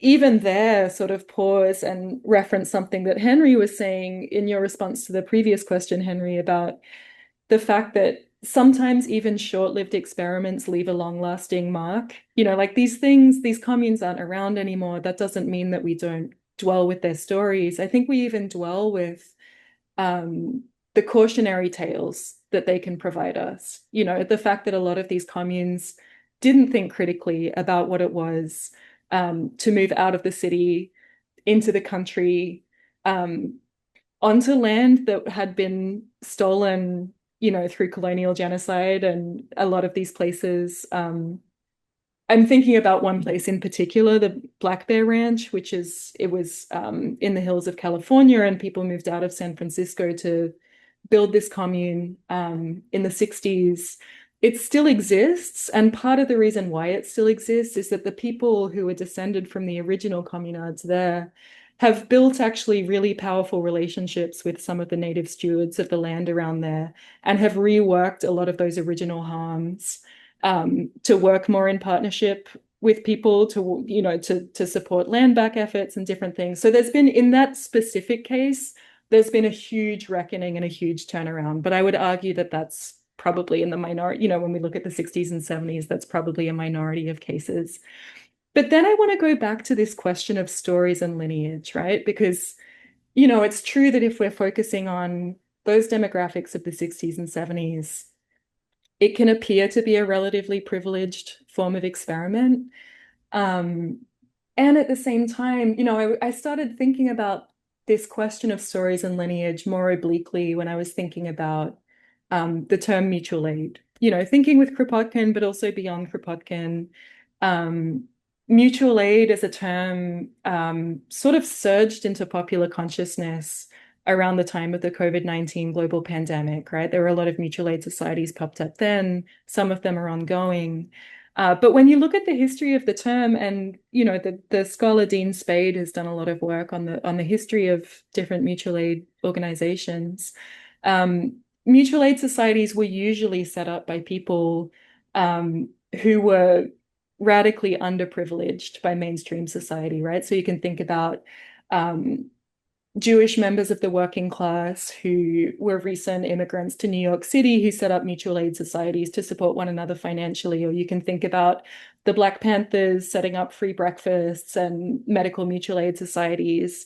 even there sort of pause and reference something that Henry was saying in your response to the previous question, Henry, about the fact that sometimes even short-lived experiments leave a long-lasting mark. Like these things, these communes aren't around anymore. That doesn't mean that we don't dwell with their stories. I think we even dwell with the cautionary tales that they can provide us. The fact that a lot of these communes didn't think critically about what it was to move out of the city into the country, um, onto land that had been stolen, through colonial genocide. And a lot of these places, I'm thinking about one place in particular, the Black Bear Ranch, it was in the hills of California, and people moved out of San Francisco to build this commune in the 60s. It still exists, and part of the reason why it still exists is that the people who were descended from the original communards there have built actually really powerful relationships with some of the native stewards of the land around there and have reworked a lot of those original harms to work more in partnership with people to support land back efforts and different things. So there's been, in that specific case, there's been a huge reckoning and a huge turnaround. But I would argue that that's probably in the minority, when we look at the 60s and 70s, that's probably a minority of cases. But then I want to go back to this question of stories and lineage, right? Because, it's true that if we're focusing on those demographics of the 60s and 70s, it can appear to be a relatively privileged form of experiment. Um, and at the same time, I started thinking about this question of stories and lineage more obliquely when I was thinking about the term mutual aid. Thinking with Kropotkin, but also beyond Kropotkin, um, mutual aid as a term sort of surged into popular consciousness around the time of the COVID-19 global pandemic, right? There were a lot of mutual aid societies popped up then. Some of them are ongoing. But when you look at the history of the term, and the scholar Dean Spade has done a lot of work on the history of different mutual aid organizations. Mutual aid societies were usually set up by people who were radically underprivileged by mainstream society, right? So you can think about Jewish members of the working class who were recent immigrants to New York City who set up mutual aid societies to support one another financially. Or you can think about the Black Panthers setting up free breakfasts and medical mutual aid societies.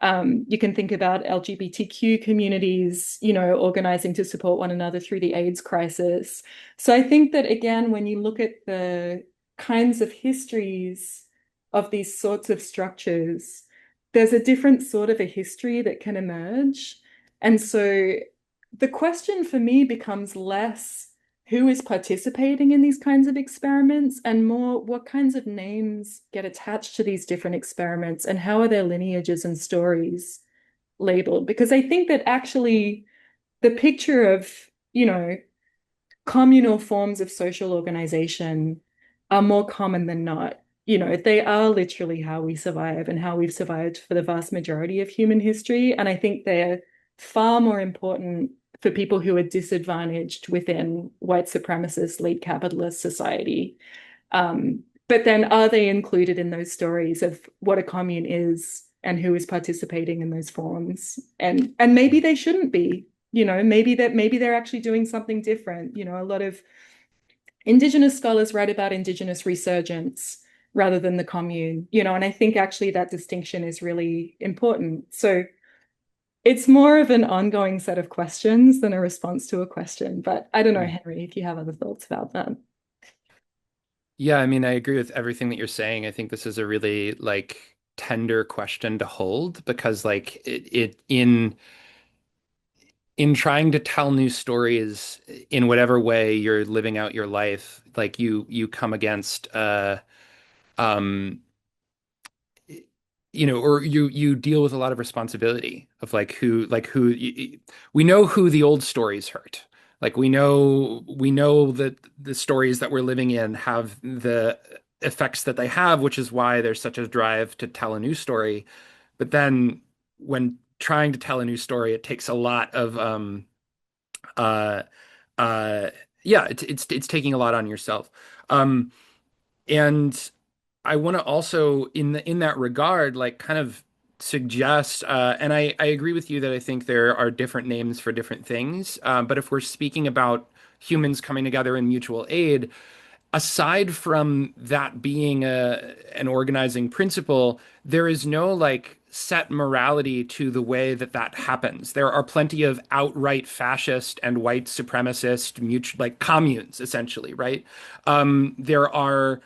You can think about LGBTQ communities, organizing to support one another through the AIDS crisis. So I think that, again, when you look at the kinds of histories of these sorts of structures, there's a different sort of a history that can emerge. And so the question for me becomes less who is participating in these kinds of experiments and more what kinds of names get attached to these different experiments and how are their lineages and stories labeled. Because I think that actually the picture of, communal forms of social organization are more common than not. They are literally how we survive and how we've survived for the vast majority of human history. And I think they're far more important for people who are disadvantaged within white supremacist, late capitalist society. But then are they included in those stories of what a commune is and who is participating in those forms? And maybe they shouldn't be. Maybe they're actually doing something different. A lot of Indigenous scholars write about Indigenous resurgence rather than the commune, and I think actually that distinction is really important. So it's more of an ongoing set of questions than a response to a question. But I don't know, Henry, if you have other thoughts about that. Yeah, I mean, I agree with everything that you're saying. I think this is a really like tender question to hold because like in trying to tell new stories in whatever way you're living out your life, like you come against um or you deal with a lot of responsibility of we know who the old stories hurt. Like we know that the stories that we're living in have the effects that they have, which is why there's such a drive to tell a new story. But then when trying to tell a new story, it takes a lot of uh uh yeah, it's taking a lot on yourself. Um and I want to also in that regard, like kind of suggest, and I agree with you that I think there are different names for different things. But if we're speaking about humans coming together in mutual aid, aside from that being an organizing principle, there is no like set morality to the way that that happens. There are plenty of outright fascist and white supremacist like communes, essentially, right? There are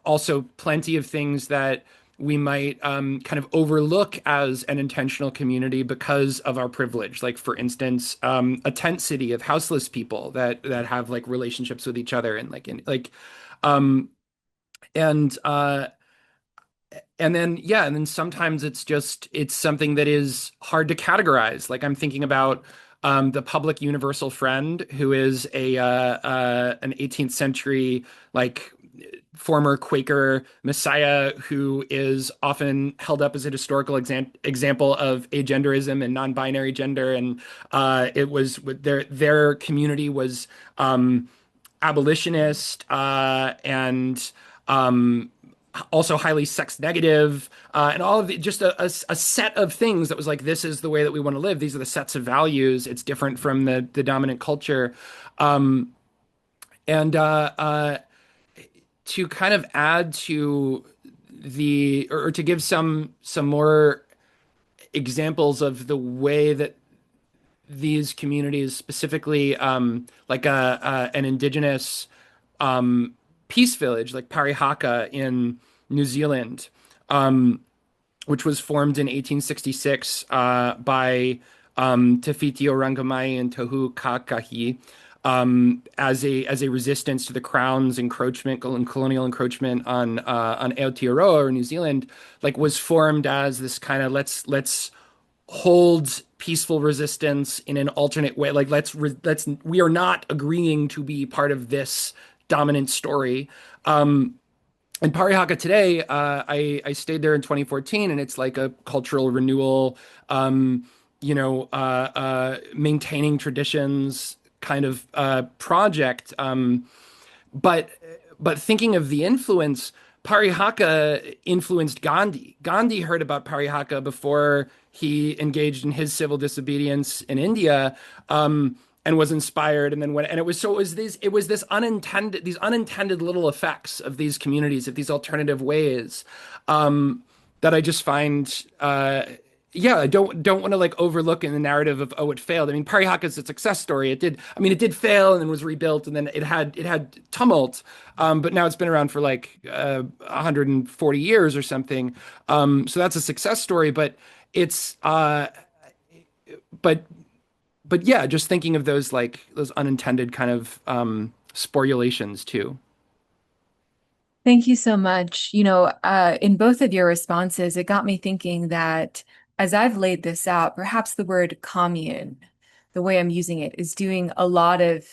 also plenty of things that we might kind of overlook as an intentional community because of our privilege. Like, for instance, a tent city of houseless people that have like relationships with each other and um, and uh, and then yeah, and then sometimes it's something that is hard to categorize. Like I'm thinking about the public universal friend, who is an 18th century like former Quaker messiah who is often held up as a historical example of agenderism and non-binary gender. And it was their community was abolitionist and also highly sex negative, and all of just a set of things that was like, this is the way that we want to live. These are the sets of values. It's different from the dominant culture. Um, and To kind of add to or to give some more examples of the way that these communities, specifically an indigenous um, peace village like Parihaka in New Zealand, um, which was formed in 1866 by Te Whiti o Rangamai and Tohu Kakahi, as a resistance to the Crown's encroachment and colonial encroachment on Aotearoa or New Zealand, like was formed as this kind of let's hold peaceful resistance in an alternate way. Like we are not agreeing to be part of this dominant story. In Parihaka today, I stayed there in 2014, and it's like a cultural renewal, maintaining traditions kind of project. But but thinking of the influence, Parihaka influenced Gandhi. Gandhi heard about Parihaka before he engaged in his civil disobedience in India, and was inspired. And then went, and it was this unintended, these unintended little effects of these communities, of these alternative ways, that I just find, yeah, I don't want to like overlook in the narrative of, oh, it failed. I mean, Parihaka is a success story. It did. I mean, it did fail and then was rebuilt, and then it had tumult. But now it's been around for like 140 years or something. So that's a success story. But it's but but yeah, just thinking of those like those unintended kind of sporulations too. Thank you so much. In both of your responses, it got me thinking that as I've laid this out, perhaps the word commune, the way I'm using it, is doing a lot of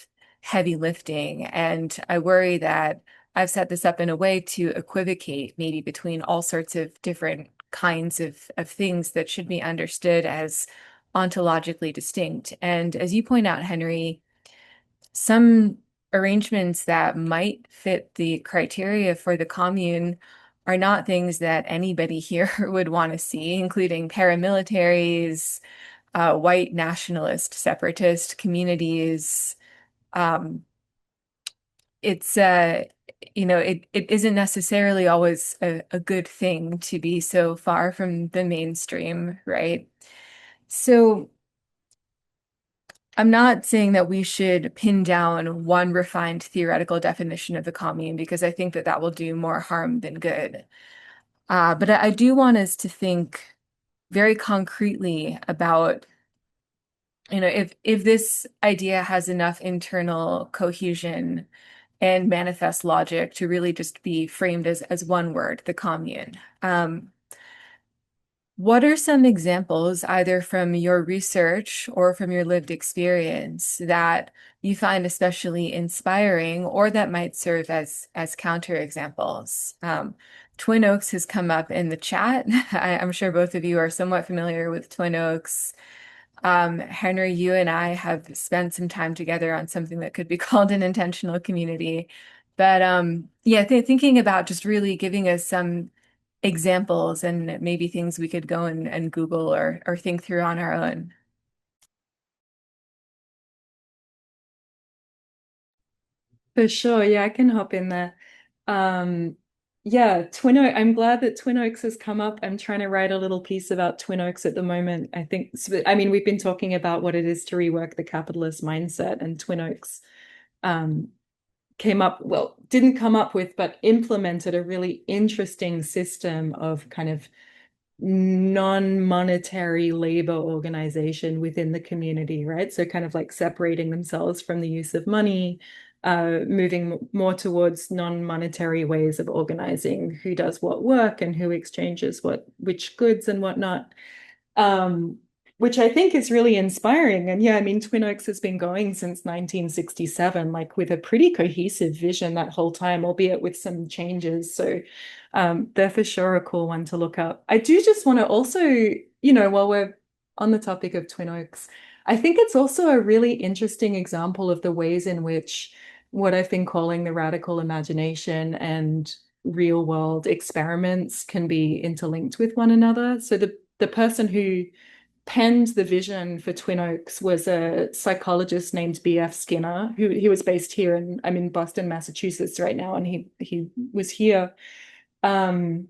heavy lifting. And I worry that I've set this up in a way to equivocate maybe between all sorts of different kinds of things that should be understood as ontologically distinct. And as you point out, Henry, some arrangements that might fit the criteria for the commune are not things that anybody here would want to see, including paramilitaries, white nationalist separatist communities. Um, it's it isn't necessarily always a good thing to be so far from the mainstream, right? So I'm not saying that we should pin down one refined theoretical definition of the commune because I think that that will do more harm than good. But I do want us to think very concretely about, if this idea has enough internal cohesion and manifest logic to really just be framed as one word, the commune. What are some examples, either from your research or from your lived experience, that you find especially inspiring or that might serve as counterexamples? Twin Oaks has come up in the chat. I'm sure both of you are somewhat familiar with Twin Oaks. Henry, you and I have spent some time together on something that could be called an intentional community. But yeah, thinking about just really giving us some examples and maybe things we could go and Google or think through on our own. For sure. Yeah, I can hop in there. Um, yeah, I'm glad that Twin Oaks has come up. I'm trying to write a little piece about Twin Oaks at the moment. I mean, we've been talking about what it is to rework the capitalist mindset, and Twin Oaks um, didn't come up with, but implemented a really interesting system of kind of non-monetary labor organization within the community, right? So kind of like separating themselves from the use of money, moving more towards non-monetary ways of organizing who does what work and who exchanges which goods and whatnot. Um, which I think is really inspiring. And yeah, I mean, Twin Oaks has been going since 1967, like with a pretty cohesive vision that whole time, albeit with some changes. So they're for sure a cool one to look up. I do just want to also, while we're on the topic of Twin Oaks, I think it's also a really interesting example of the ways in which what I've been calling the radical imagination and real world experiments can be interlinked with one another. So the person who penned the vision for Twin Oaks was a psychologist named B.F. Skinner, who he was based here, and I'm in Boston, Massachusetts right now, and he was here. And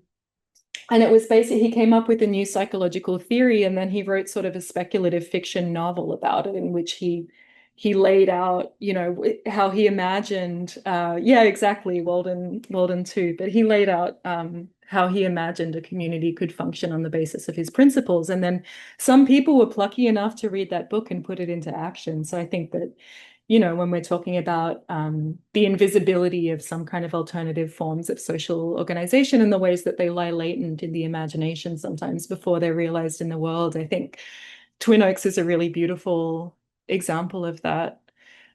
it was basically, he came up with a new psychological theory, and then he wrote sort of a speculative fiction novel about it, in which he laid out, how he imagined, yeah, exactly, Walden too, but he laid out how he imagined a community could function on the basis of his principles. And then some people were plucky enough to read that book and put it into action. So I think that, when we're talking about the invisibility of some kind of alternative forms of social organization and the ways that they lie latent in the imagination sometimes before they're realized in the world, I think Twin Oaks is a really beautiful example of that.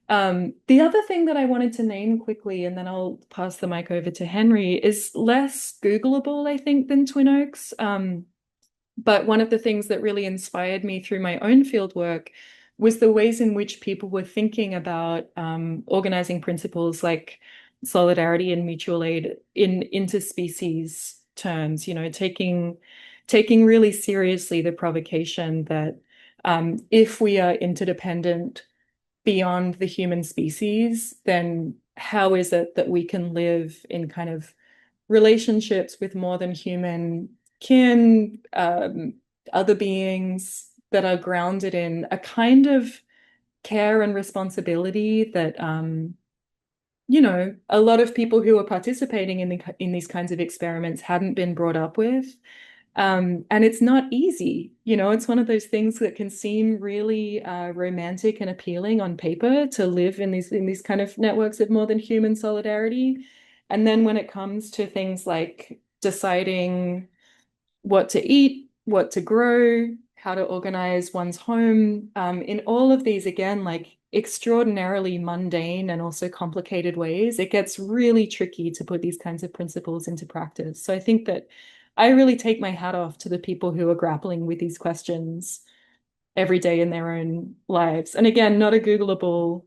The other thing that I wanted to name quickly, and then I'll pass the mic over to Henry, is less Googleable, I think, than Twin Oaks. But one of the things that really inspired me through my own field work was the ways in which people were thinking about organizing principles like solidarity and mutual aid in interspecies terms, taking really seriously the provocation that if we are interdependent beyond the human species, then how is it that we can live in kind of relationships with more than human kin, other beings that are grounded in a kind of care and responsibility that a lot of people who are participating in these kinds of experiments hadn't been brought up with. And it's not easy. It's one of those things that can seem really romantic and appealing on paper to live in these kind of networks of more than human solidarity. And then when it comes to things like deciding what to eat, what to grow, how to organize one's home, in all of these, again, like extraordinarily mundane and also complicated ways, it gets really tricky to put these kinds of principles into practice. So I think that I really take my hat off to the people who are grappling with these questions every day in their own lives. And again, not a Googleable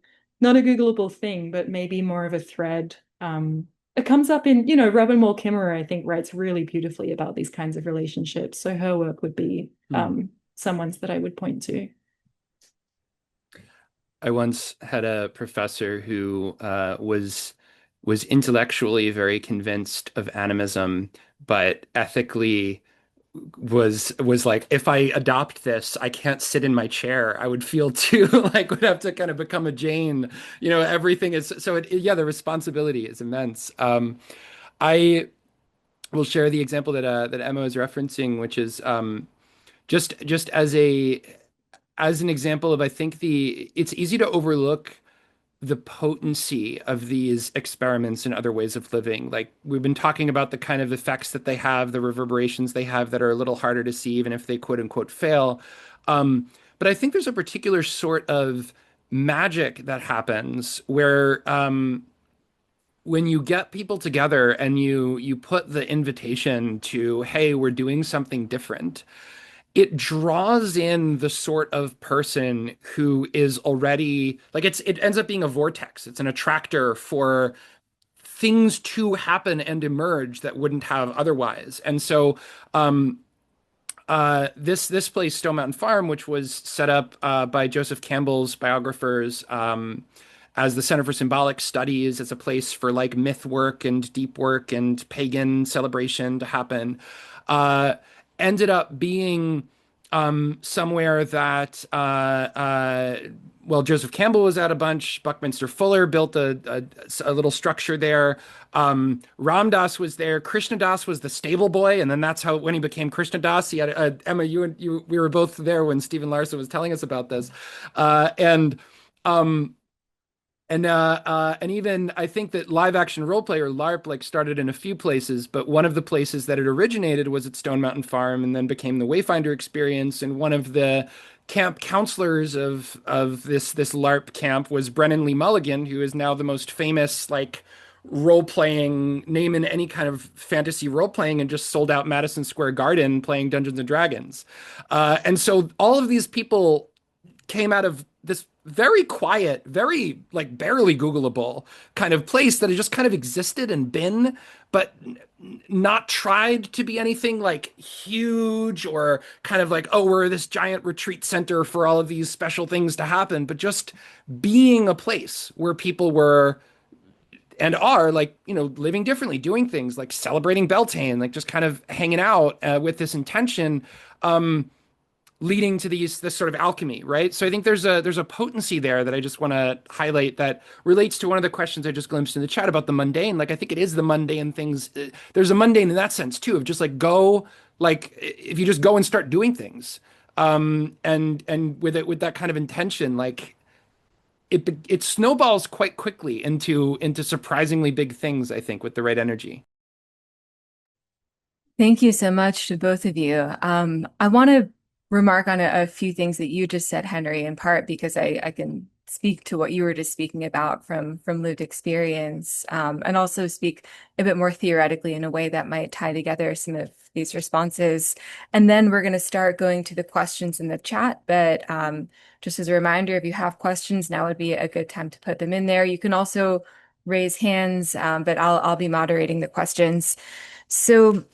thing, but maybe more of a thread. It comes up in, Robin Wall Kimmerer, I think, writes really beautifully about these kinds of relationships. So her work would be Hmm. some ones that I would point to. I once had a professor who was intellectually very convinced of animism, but ethically was like, if I adopt this, I can't sit in my chair. I would feel too like would have to kind of become a Jane. Everything is so. Yeah, the responsibility is immense. I will share the example that Emma is referencing, which is just as an example of I think the it's easy to overlook the potency of these experiments and other ways of living. Like we've been talking about the kind of effects that they have, the reverberations they have that are a little harder to see, even if they quote unquote fail. But I think there's a particular sort of magic that happens where when you get people together and you put the invitation to, hey, we're doing something different, it draws in the sort of person who is already like it ends up being a vortex. It's an attractor for things to happen and emerge that wouldn't have otherwise. And so this place, Stone Mountain Farm, which was set up by Joseph Campbell's biographers as the Center for Symbolic Studies, as a place for like myth work and deep work and pagan celebration to happen, uh, ended up being somewhere that well, Joseph Campbell was at a bunch. Buckminster Fuller built a little structure there. Ram Dass was there. Krishna Das was the stable boy, and then that's how when he became Krishna Das. He had Emma. We were both there when Stephen Larson was telling us about this, and um, and even I think that live action role play or LARP like started in a few places, but one of the places that it originated was at Stone Mountain Farm, and then became the Wayfinder experience. And one of the camp counselors of this LARP camp was Brennan Lee Mulligan, who is now the most famous like role playing name in any kind of fantasy role playing, and just sold out Madison Square Garden playing Dungeons and Dragons. And so all of these people came out of this very quiet, very like barely Googleable kind of place that had just kind of existed and been, but not tried to be anything like huge or kind of like, oh, we're this giant retreat center for all of these special things to happen, but just being a place where people were and are like, living differently, doing things like celebrating Beltane, like just kind of hanging out with this intention. Leading to this sort of alchemy, right? So I think there's a potency there that I just want to highlight that relates to one of the questions I just glimpsed in the chat about the mundane. Like I think it is the mundane things. There's a mundane in that sense too, of just like go, like if you just go and start doing things, and with that kind of intention, like it snowballs quite quickly into surprisingly big things. I think with the right energy. Thank you so much to both of you. I want to remark on a few things that you just said, Henry, in part because I can speak to what you were just speaking about from lived experience, and also speak a bit more theoretically in a way that might tie together some of these responses. And then we're going to start going to the questions in the chat. But just as a reminder, if you have questions, now would be a good time to put them in there. You can also raise hands, but I'll be moderating the questions. So,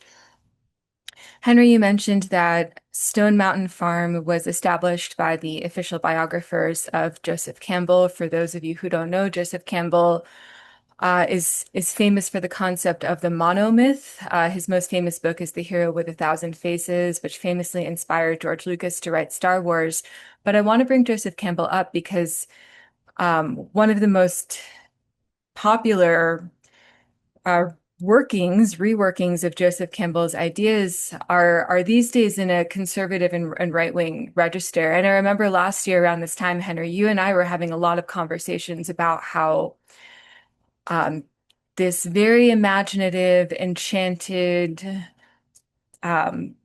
Henry, you mentioned that Stone Mountain Farm was established by the official biographers of Joseph Campbell. For those of you who don't know, Joseph Campbell is famous for the concept of the monomyth. His most famous book is The Hero with a Thousand Faces, which famously inspired George Lucas to write Star Wars. But I want to bring Joseph Campbell up because one of the most popular uh, reworkings of Joseph Campbell's ideas are these days in a conservative and right-wing register. And I remember last year around this time, Henry, you and I were having a lot of conversations about how um, this very imaginative, enchanted, um,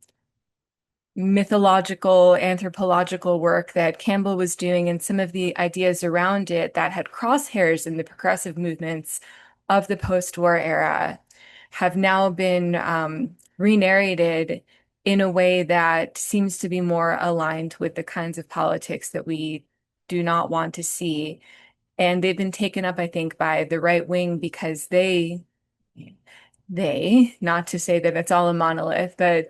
mythological, anthropological work that Campbell was doing and some of the ideas around it that had crosshairs in the progressive movements of the post-war era have now been re-narrated in a way that seems to be more aligned with the kinds of politics that we do not want to see. And they've been taken up, I think, by the right wing because not to say that it's all a monolith, but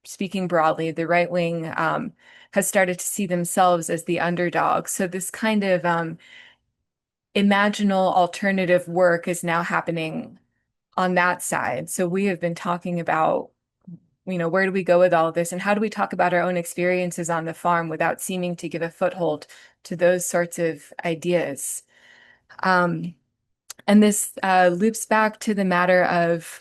speaking broadly, the right wing has started to see themselves as the underdog. So this kind of imaginal alternative work is now happening on that side. So we have been talking about, where do we go with all of this and how do we talk about our own experiences on the farm without seeming to give a foothold to those sorts of ideas. Um, and this loops back to the matter of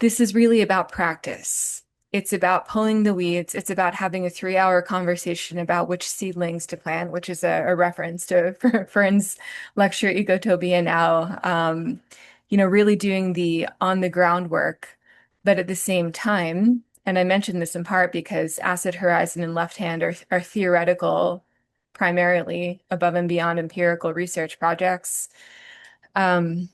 this is really about practice. It's about pulling the weeds. It's about having a 3-hour conversation about which seedlings to plant, which is a reference to Fern's lecture, Ecotopia Now. Really doing the on the ground work. But at the same time, and I mentioned this in part because Acid Horizon and Left Hand are theoretical, primarily above and beyond empirical research projects. Um,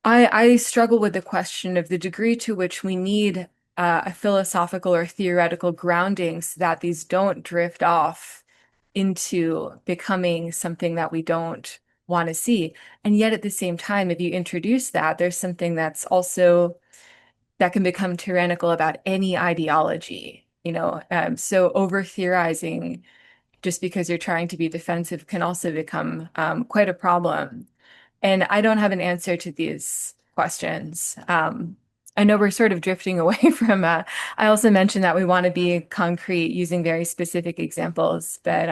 I struggle with the question of the degree to which we need a philosophical or theoretical grounding so that these don't drift off into becoming something that we don't want to see. And yet at the same time, if you introduce that, there's something that's also that can become tyrannical about any ideology, so over theorizing just because you're trying to be defensive can also become quite a problem. And I don't have an answer to these questions. I know we're sort of drifting away from, I also mentioned that we want to be concrete using very specific examples, but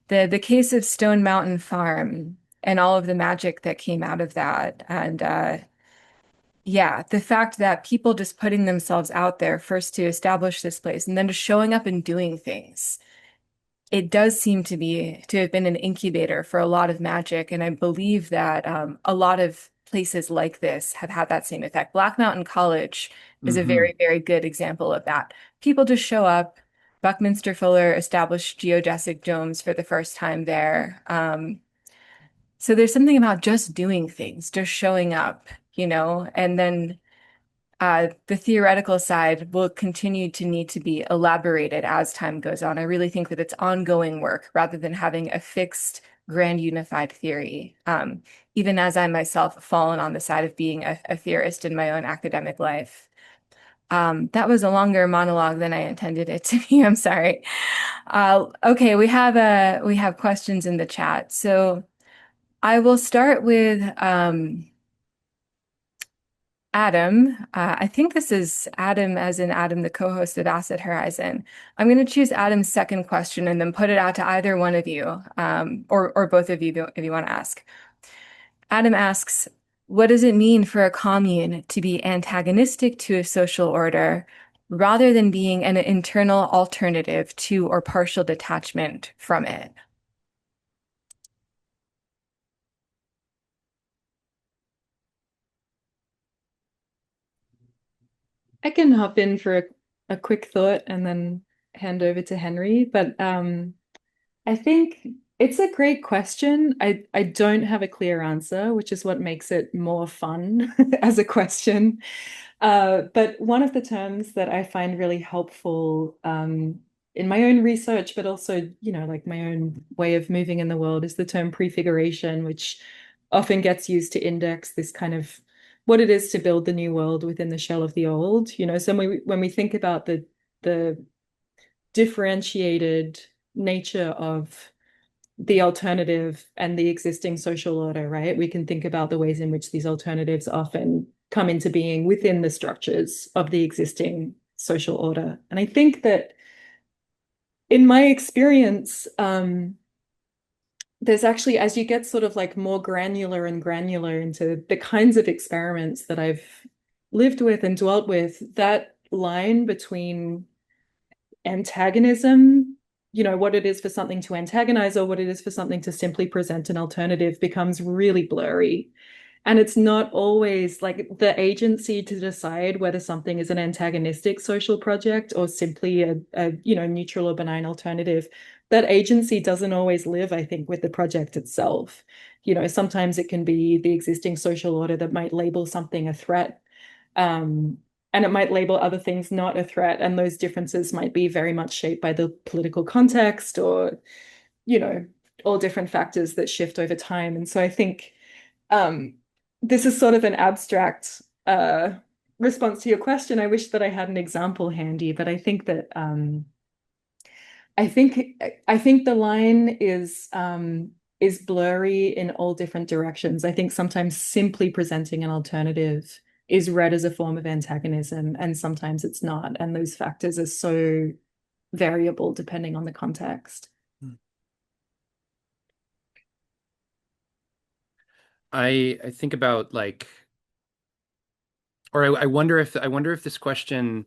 the case of Stone Mountain Farm and all of the magic that came out of that. And yeah, the fact that people just putting themselves out there first to establish this place and then just showing up and doing things it does seem to have been an incubator for a lot of magic, and I believe that a lot of places like this have had that same effect. Black Mountain College is a Hmm. very, very good example of that. People just show up. Buckminster Fuller established geodesic domes for the first time there. So there's something about just doing things, just showing up, and then the theoretical side will continue to need to be elaborated as time goes on. I really think that it's ongoing work rather than having a fixed, grand unified theory. Even as I myself have fallen on the side of being a theorist in my own academic life. That was a longer monologue than I intended it to be. I'm sorry. Okay, we have questions in the chat. So I will start with Adam. I think this is Adam, as in Adam, the co-host of Acid Horizon. I'm going to choose Adam's second question and then put it out to either one of you, or both of you if you want to ask. Adam asks, what does it mean for a commune to be antagonistic to a social order rather than being an internal alternative to or partial detachment from it? I can hop in for a quick thought and then hand over to Henry. But I think it's a great question. I don't have a clear answer, which is what makes it more fun as a question. But one of the terms that I find really helpful in my own research, but also, like my own way of moving in the world is the term prefiguration, which often gets used to index this kind of what it is to build the new world within the shell of the old. So when we think about the differentiated nature of the alternative and the existing social order, right? We can think about the ways in which these alternatives often come into being within the structures of the existing social order. And I think that in my experience, there's actually, as you get sort of like more granular and granular into the kinds of experiments that I've lived with and dwelt with, that line between antagonism, what it is for something to antagonize or what it is for something to simply present an alternative becomes really blurry. And it's not always like the agency to decide whether something is an antagonistic social project or simply a neutral or benign alternative. That agency doesn't always live, I think, with the project itself. Sometimes it can be the existing social order that might label something a threat. And it might label other things not a threat. And those differences might be very much shaped by the political context or, you know, all different factors that shift over time. And so I think um, this is sort of an abstract response to your question. I wish that I had an example handy, but I think that I think the line is blurry in all different directions. I think sometimes simply presenting an alternative is read as a form of antagonism, and sometimes it's not. And those factors are so variable depending on the context. I think about like, or I wonder if this question,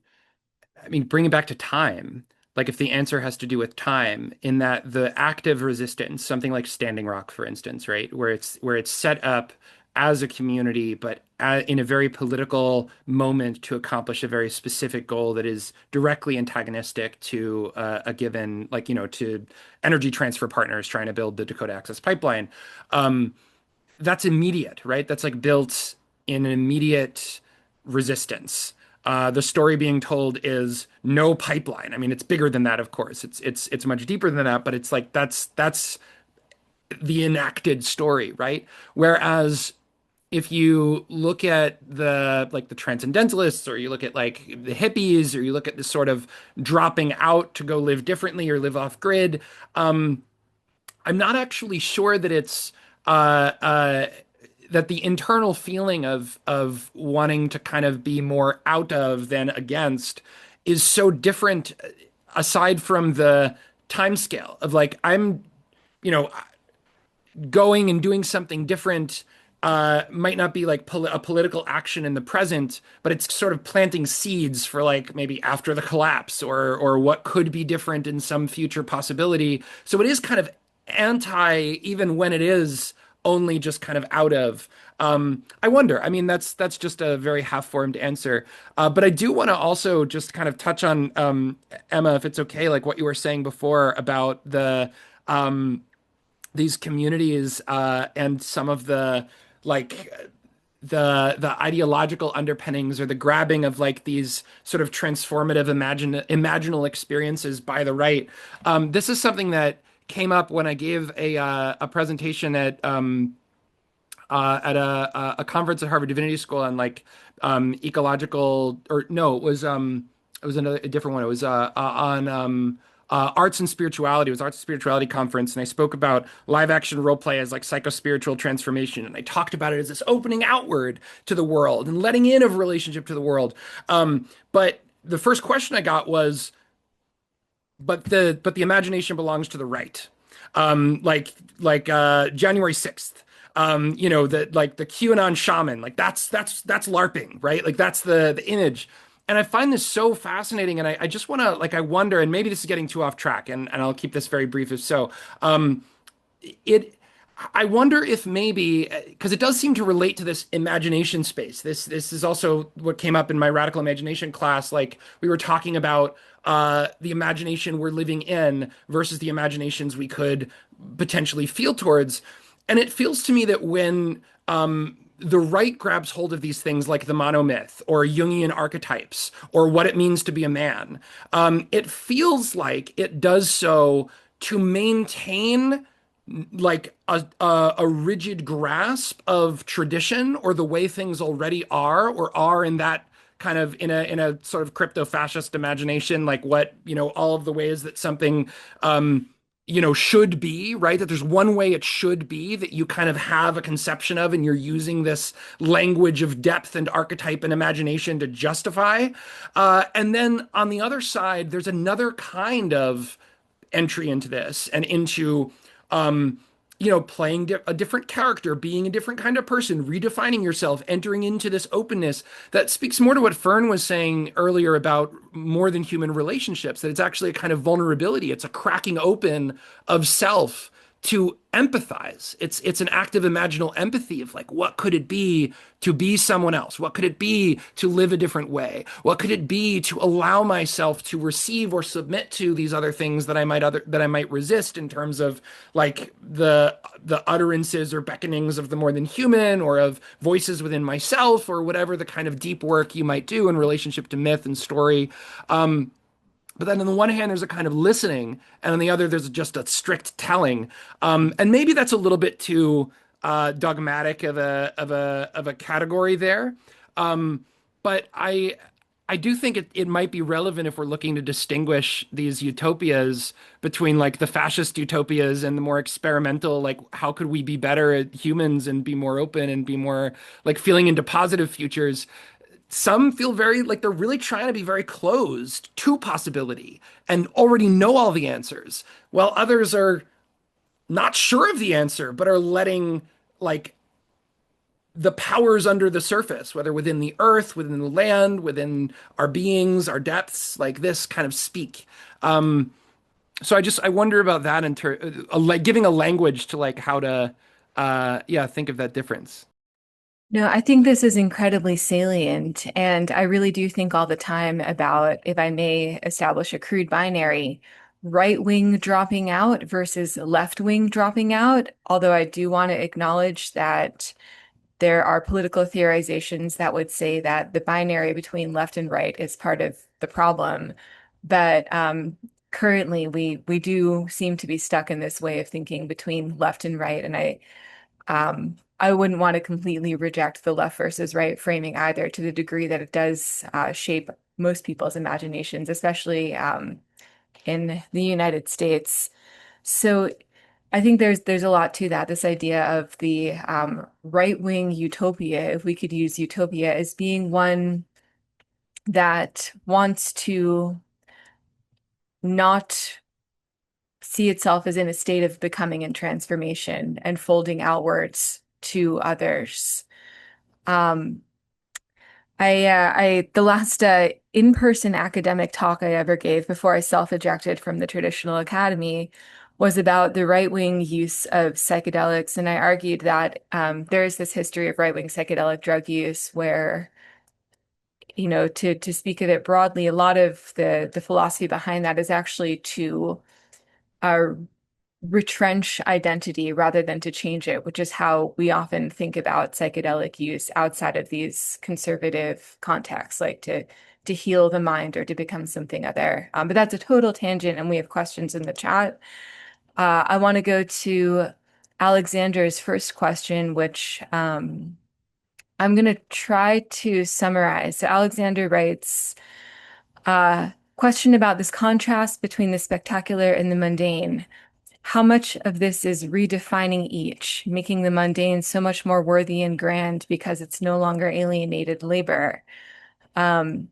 I mean, bring it back to time. Like if the answer has to do with time, in that the active resistance, something like Standing Rock, for instance, right, where it's set up as a community, but in a very political moment to accomplish a very specific goal that is directly antagonistic to a given, like, to Energy Transfer Partners trying to build the Dakota Access Pipeline. Um, that's immediate, right? That's like built in an immediate resistance. The story being told is no pipeline. I mean, it's bigger than that, of course. It's much deeper than that, but it's like that's the enacted story, right? Whereas if you look at the transcendentalists, or you look at like the hippies, or you look at this sort of dropping out to go live differently or live off grid, I'm not actually sure that it's that the internal feeling of wanting to kind of be more out of than against is so different, aside from the time scale of like I'm, you know, going and doing something different might not be like a political action in the present, but it's sort of planting seeds for like maybe after the collapse, or what could be different in some future possibility. So it is kind of anti, even when it is only just kind of out of. I wonder. I mean, that's just a very half-formed answer. But I do want to also just kind of touch on Emma, if it's okay, like what you were saying before about um, these communities and some of the like the ideological underpinnings, or the grabbing of like these sort of transformative imaginal experiences by the right. This is something that came up when I gave a presentation at a conference at Harvard Divinity School on like ecological, or no, it was a different one. It was on arts and spirituality. It was arts and spirituality conference, and I spoke about live action role play as like psychospiritual transformation, and I talked about it as this opening outward to the world and letting in of relationship to the world. But the first question I got was, but the imagination belongs to the right. January 6th. That like the QAnon shaman, like that's LARPing, right? Like that's the image. And I find this so fascinating, and I just want to like I wonder, and maybe this is getting too off track, and I'll keep this very brief if so. It I wonder if maybe, because it does seem to relate to this imagination space. This is also what came up in my radical imagination class. Like we were talking about the imagination we're living in versus the imaginations we could potentially feel towards. And it feels to me that when the right grabs hold of these things like the monomyth or Jungian archetypes or what it means to be a man, it feels like it does so to maintain like a rigid grasp of tradition or the way things already are or are in that kind of in a sort of crypto fascist imagination, like what, all of the ways that something should be, right? That there's one way it should be that you kind of have a conception of, and you're using this language of depth and archetype and imagination to justify. And then on the other side, there's another kind of entry into this and into um playing a different character, being a different kind of person, redefining yourself, entering into this openness that speaks more to what Fern was saying earlier about more than human relationships, that it's actually a kind of vulnerability. It's a cracking open of self to empathize. It's an act of imaginal empathy of like, what could it be to be someone else? What could it be to live a different way? What could it be to allow myself to receive or submit to these other things that I might resist in terms of like the utterances or beckonings of the more than human or of voices within myself or whatever the kind of deep work you might do in relationship to myth and story. But then on the one hand, there's a kind of listening, and on the other, there's just a strict telling. And maybe that's a little bit too dogmatic of a category there. Um, but I do think it might be relevant if we're looking to distinguish these utopias between like the fascist utopias and the more experimental, like how could we be better at humans and be more open and be more like feeling into positive futures. Some feel very like they're really trying to be very closed to possibility and already know all the answers, while others are not sure of the answer, but are letting like the powers under the surface, whether within the earth, within the land, within our beings, our depths, like this kind of speak. Um, so I wonder about that like giving a language to like how to, yeah, think of that difference. No, I think this is incredibly salient. And I really do think all the time about, if I may establish a crude binary, right wing dropping out versus left wing dropping out. Although I do want to acknowledge that there are political theorizations that would say that the binary between left and right is part of the problem. But currently, we do seem to be stuck in this way of thinking between left and right. And I wouldn't want to completely reject the left versus right framing either, to the degree that it does shape most people's imaginations, especially in the United States. So I think there's a lot to that. This idea of the right-wing utopia, if we could use utopia as being one that wants to not see itself as in a state of becoming and transformation and folding outwards to others. Um, the last in-person academic talk I ever gave before I self-ejected from the traditional academy was about the right-wing use of psychedelics, and I argued that there is this history of right-wing psychedelic drug use where, to speak of it broadly, a lot of the philosophy behind that is actually to uh, retrench identity rather than to change it, which is how we often think about psychedelic use outside of these conservative contexts, like to heal the mind or to become something other. But that's a total tangent, and we have questions in the chat. I want to go to Alexander's first question, which I'm going to try to summarize. So Alexander writes, question about this contrast between the spectacular and the mundane. How much of this is redefining each, making the mundane so much more worthy and grand because it's no longer alienated labor? Um,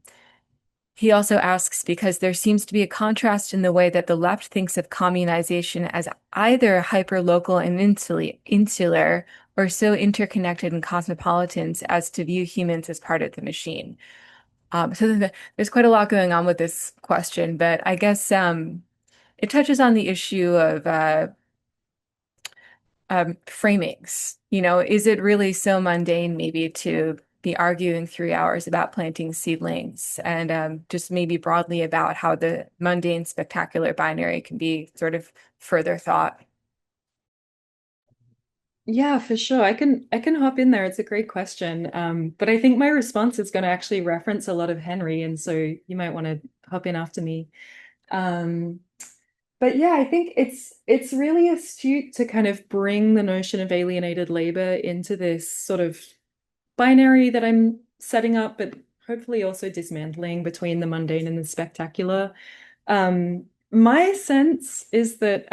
he also asks, because there seems to be a contrast in the way that the left thinks of communization as either hyperlocal and insular or so interconnected and cosmopolitan as to view humans as part of the machine. There's quite a lot going on with this question, but I guess it touches on the issue of framings. Is it really so mundane maybe to be arguing 3 hours about planting seedlings, and just maybe broadly about how the mundane spectacular binary can be sort of further thought? Yeah, for sure. I can hop in there. It's a great question. But I think my response is going to actually reference a lot of Henry, and so you might want to hop in after me. Um, but yeah, I think it's really astute to kind of bring the notion of alienated labor into this sort of binary that I'm setting up, but hopefully also dismantling between the mundane and the spectacular. My sense is that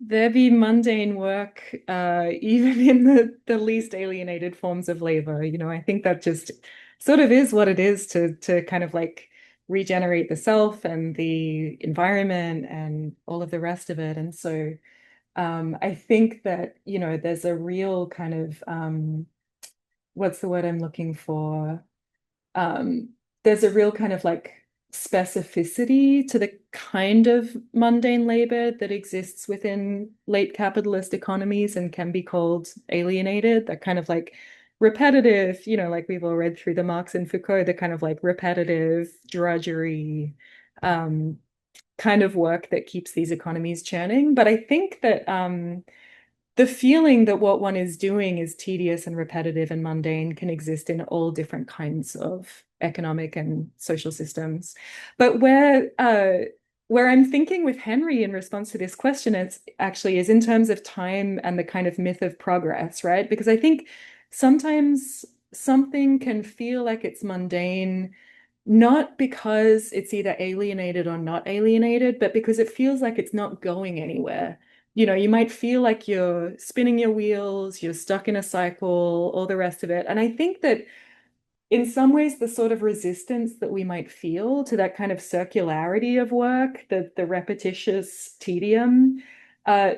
there be mundane work, even in the least alienated forms of labor. I think that just sort of is what it is to kind of like regenerate the self and the environment and all of the rest of it. And so I think that, there's a real kind of what's the word I'm looking for? um, there's a real kind of like specificity to the kind of mundane labor that exists within late capitalist economies and can be called alienated, that kind of like repetitive, like we've all read through the Marx and Foucault, the kind of like repetitive drudgery um, kind of work that keeps these economies churning. But I think that the feeling that what one is doing is tedious and repetitive and mundane can exist in all different kinds of economic and social systems. But where I'm thinking with Henry in response to this question is actually is in terms of time and the kind of myth of progress, right? Because I think sometimes something can feel like it's mundane, not because it's either alienated or not alienated, but because it feels like it's not going anywhere. You might feel like you're spinning your wheels, you're stuck in a cycle, all the rest of it. And I think that in some ways, the sort of resistance that we might feel to that kind of circularity of work, the repetitious tedium,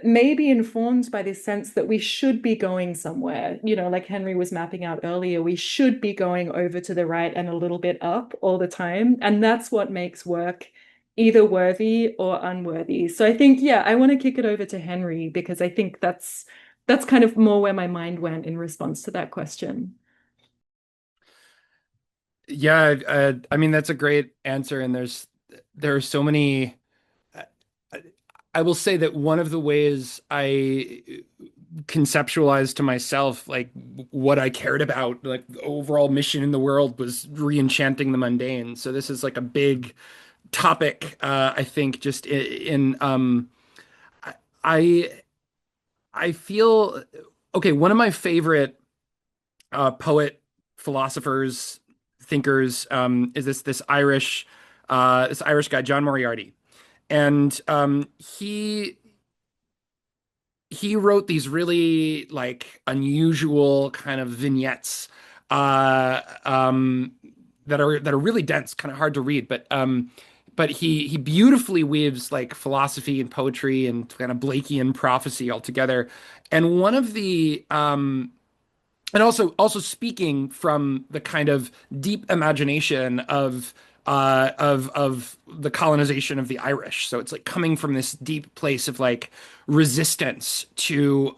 may be informed by this sense that we should be going somewhere. Like Henry was mapping out earlier, we should be going over to the right and a little bit up all the time. And that's what makes work either worthy or unworthy. So I think, yeah, I want to kick it over to Henry because I think that's kind of more where my mind went in response to that question. Yeah, I mean that's a great answer, and there are so many. I I will say that one of the ways I conceptualized to myself like what I cared about, like the overall mission in the world, was re-enchanting the mundane. So this is like a big topic, I think, just I I feel okay. One of my favorite poet, philosophers, thinkers is this Irish guy, John Moriarty, and he wrote these really like unusual kind of vignettes uh, um, that are really dense, kind of hard to read, but he beautifully weaves like philosophy and poetry and kind of Blakean prophecy all together. And one of the and also speaking from the kind of deep imagination of the colonization of the Irish. So it's like coming from this deep place of like resistance to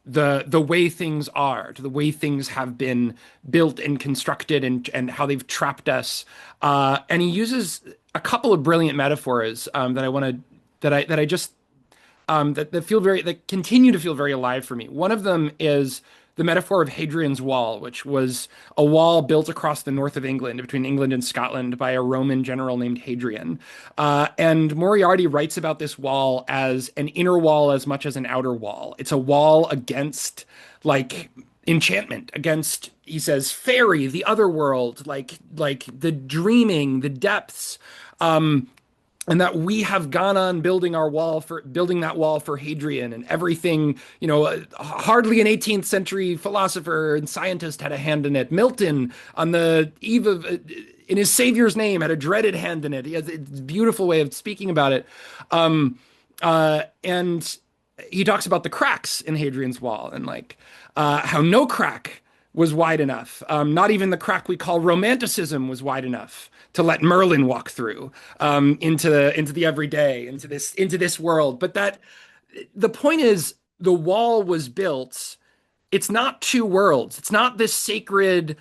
the way things are, to the way things have been built and constructed, and how they've trapped us. And he uses a couple of brilliant metaphors that I want to that I just that continue to feel very alive for me. One of them is the metaphor of Hadrian's Wall, which was a wall built across the north of England, between England and Scotland, by a Roman general named Hadrian. And Moriarty writes about this wall as an inner wall as much as an outer wall. It's a wall against like enchantment, against, he says, fairy, the other world, like the dreaming, the depths. And that we have gone on building that wall for Hadrian, and everything, hardly an 18th century philosopher and scientist had a hand in it. Milton, on the eve of in his savior's name, had a dreaded hand in it. He has a beautiful way of speaking about it. And he talks about the cracks in Hadrian's Wall, and like how no crack was wide enough. Not even the crack we call romanticism was wide enough to let Merlin walk through into the everyday, into this world. But that the point is, the wall was built. It's not two worlds. It's not this sacred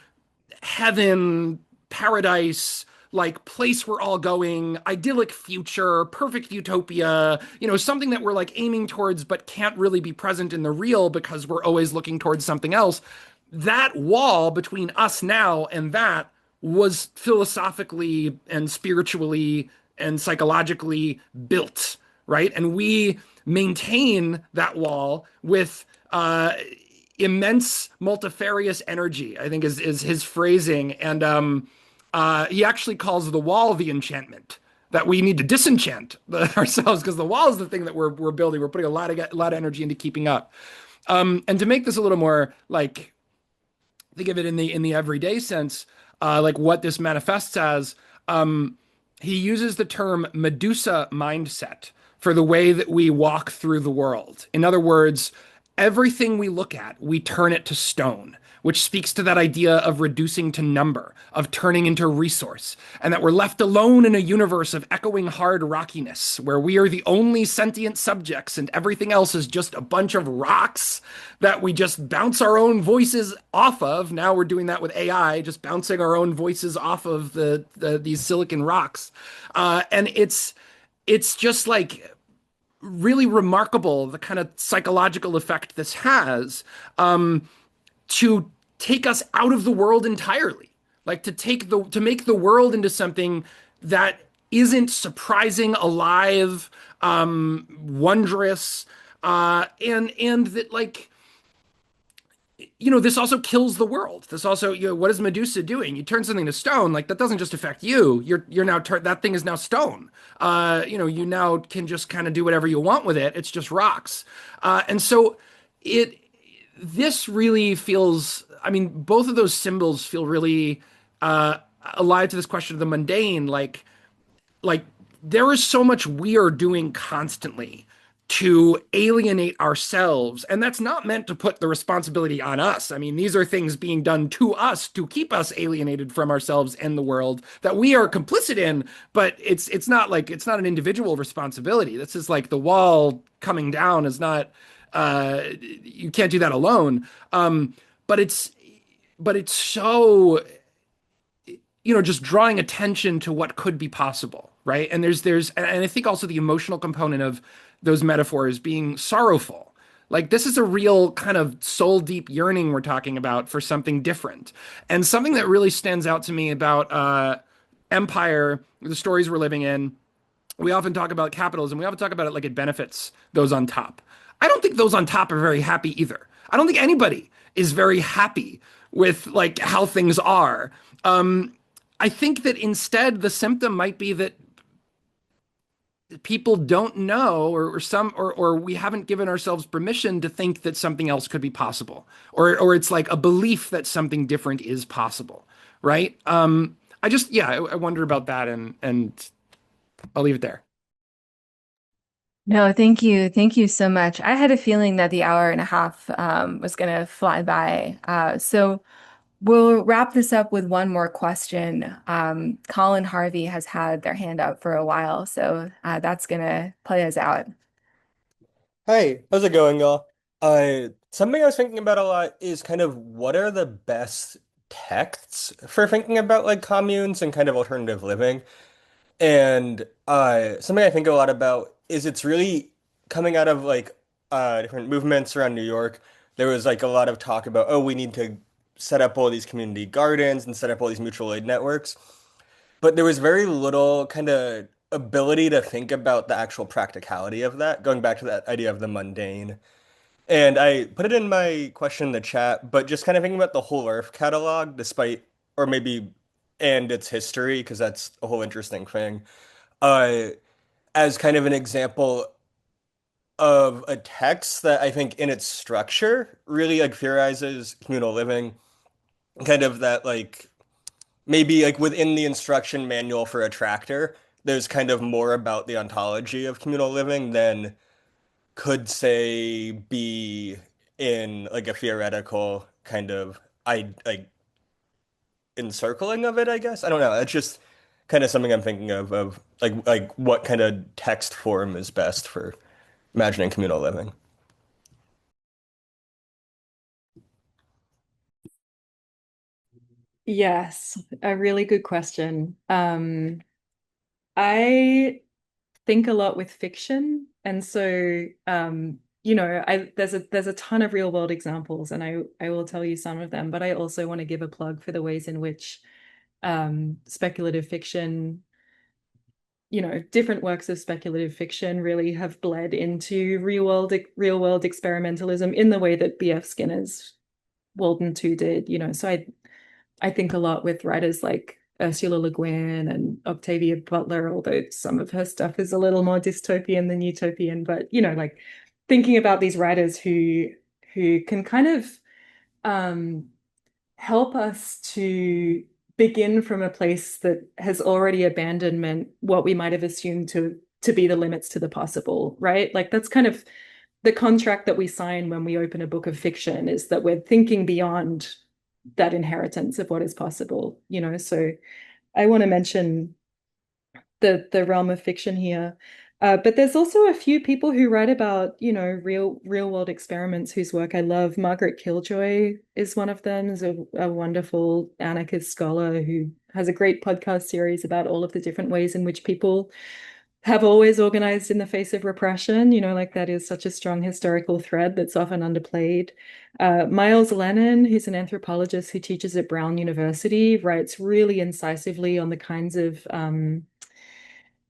heaven, paradise, like place we're all going, idyllic future, perfect utopia, something that we're like aiming towards but can't really be present in the real because we're always looking towards something else. That wall between us now and that was philosophically and spiritually and psychologically built, right? And we maintain that wall with immense multifarious energy, I think is his phrasing. And he actually calls the wall the enchantment that we need to disenchant ourselves because the wall is the thing that we're building. We're putting a lot of energy into keeping up. And to make this a little more like think of it in the everyday sense, like what this manifests as. He uses the term Medusa mindset for the way that we walk through the world. In other words, everything we look at, we turn it to stone, which speaks to that idea of reducing to number, of turning into resource, and that we're left alone in a universe of echoing hard rockiness, where we are the only sentient subjects and everything else is just a bunch of rocks that we just bounce our own voices off of. Now we're doing that with AI, just bouncing our own voices off of these silicon rocks. And it's just like really remarkable the kind of psychological effect this has to take us out of the world entirely, like to make the world into something that isn't surprising, alive, wondrous, and that like this also kills the world. This also, what is Medusa doing? You turn something to stone, like that doesn't just affect you. You're now that thing is now stone. You now can just kind of do whatever you want with it. It's just rocks. And so it this really feels. I mean, both of those symbols feel really alive to this question of the mundane. Like there is so much we are doing constantly to alienate ourselves. And that's not meant to put the responsibility on us. I mean, these are things being done to us to keep us alienated from ourselves and the world that we are complicit in. But it's not like it's not an individual responsibility. This is like the wall coming down is not you can't do that alone. But it's so just drawing attention to what could be possible, right? And and I think also the emotional component of those metaphors being sorrowful. Like this is a real kind of soul deep yearning we're talking about for something different. And something that really stands out to me about empire, the stories we're living in, we often talk about capitalism. We often talk about it like it benefits those on top. I don't think those on top are very happy either. I don't think anybody is very happy with like how things are. I think that instead the symptom might be that people don't know or we haven't given ourselves permission to think that something else could be possible or it's like a belief that something different is possible, right? I wonder about that and I'll leave it there. No, thank you. Thank you so much. I had a feeling that the hour and a half was going to fly by. So we'll wrap this up with one more question. Colin Harvey has had their hand up for a while, so that's going to play us out. Hey, how's it going, y'all? Something I was thinking about a lot is kind of what are the best texts for thinking about like communes and kind of alternative living. And something I think a lot about is it's really coming out of like different movements around New York. There was like a lot of talk about, oh, we need to set up all these community gardens and set up all these mutual aid networks. But there was very little kind of ability to think about the actual practicality of that, going back to that idea of the mundane. And I put it in my question in the chat, but just kind of thinking about the whole Earth catalog, despite, or maybe, and its history, because that's a whole interesting thing, uh, as kind of an example of a text that I think in its structure really like theorizes communal living, kind of that like maybe like within the instruction manual for a tractor, there's kind of more about the ontology of communal living than could say be in like a theoretical kind of I like encircling of it, I guess. I don't know. It's just kind of something I'm thinking of like what kind of text form is best for imagining communal living. Yes, a really good question. I think a lot with fiction, and so there's a ton of real world examples, and I will tell you some of them, but I also want to give a plug for the ways in which speculative fiction, different works of speculative fiction really have bled into real world experimentalism in the way that B.F. Skinner's Walden 2 did, So I think a lot with writers like Ursula Le Guin and Octavia Butler, although some of her stuff is a little more dystopian than utopian, but like thinking about these writers who can kind of um, help us to begin from a place that has already abandonment what we might have assumed to be the limits to the possible, right? Like that's kind of the contract that we sign when we open a book of fiction, is that we're thinking beyond that inheritance of what is possible, So I want to mention the realm of fiction here. But there's also a few people who write about, real world experiments whose work I love. Margaret Killjoy is one of them, is a wonderful anarchist scholar who has a great podcast series about all of the different ways in which people have always organized in the face of repression. Like that is such a strong historical thread that's often underplayed. Miles Lennon, who's an anthropologist who teaches at Brown University, writes really incisively on the kinds of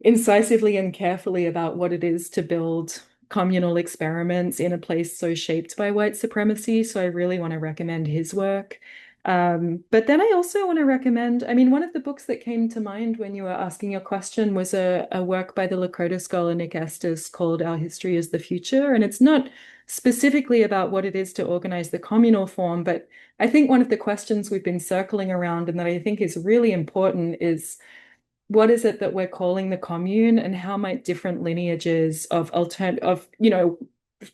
incisively and carefully about what it is to build communal experiments in a place so shaped by white supremacy. So I really want to recommend his work. But then I also want to recommend, one of the books that came to mind when you were asking your question was a work by the Lakota scholar Nick Estes called Our History is the Future. And it's not specifically about what it is to organize the communal form, but I think one of the questions we've been circling around and that I think is really important is, what is it that we're calling the commune, and how might different lineages of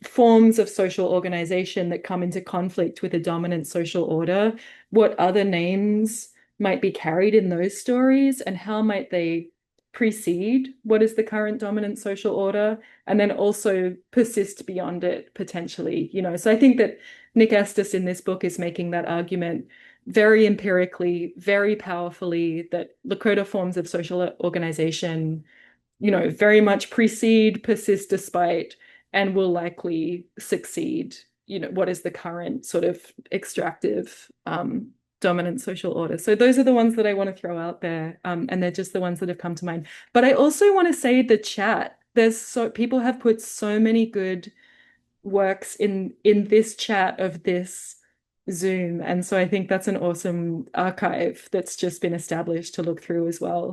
forms of social organization that come into conflict with a dominant social order, what other names might be carried in those stories, and how might they precede what is the current dominant social order and then also persist beyond it potentially, So I think that Nick Estes in this book is making that argument very empirically, very powerfully, that Lakota forms of social organization, very much precede, persist despite, and will likely succeed, what is the current sort of extractive dominant social order. So those are the ones that I want to throw out there. And they're just the ones that have come to mind. But I also want to say the chat, people have put so many good works in this chat of this Zoom. And so I think that's an awesome archive that's just been established to look through as well.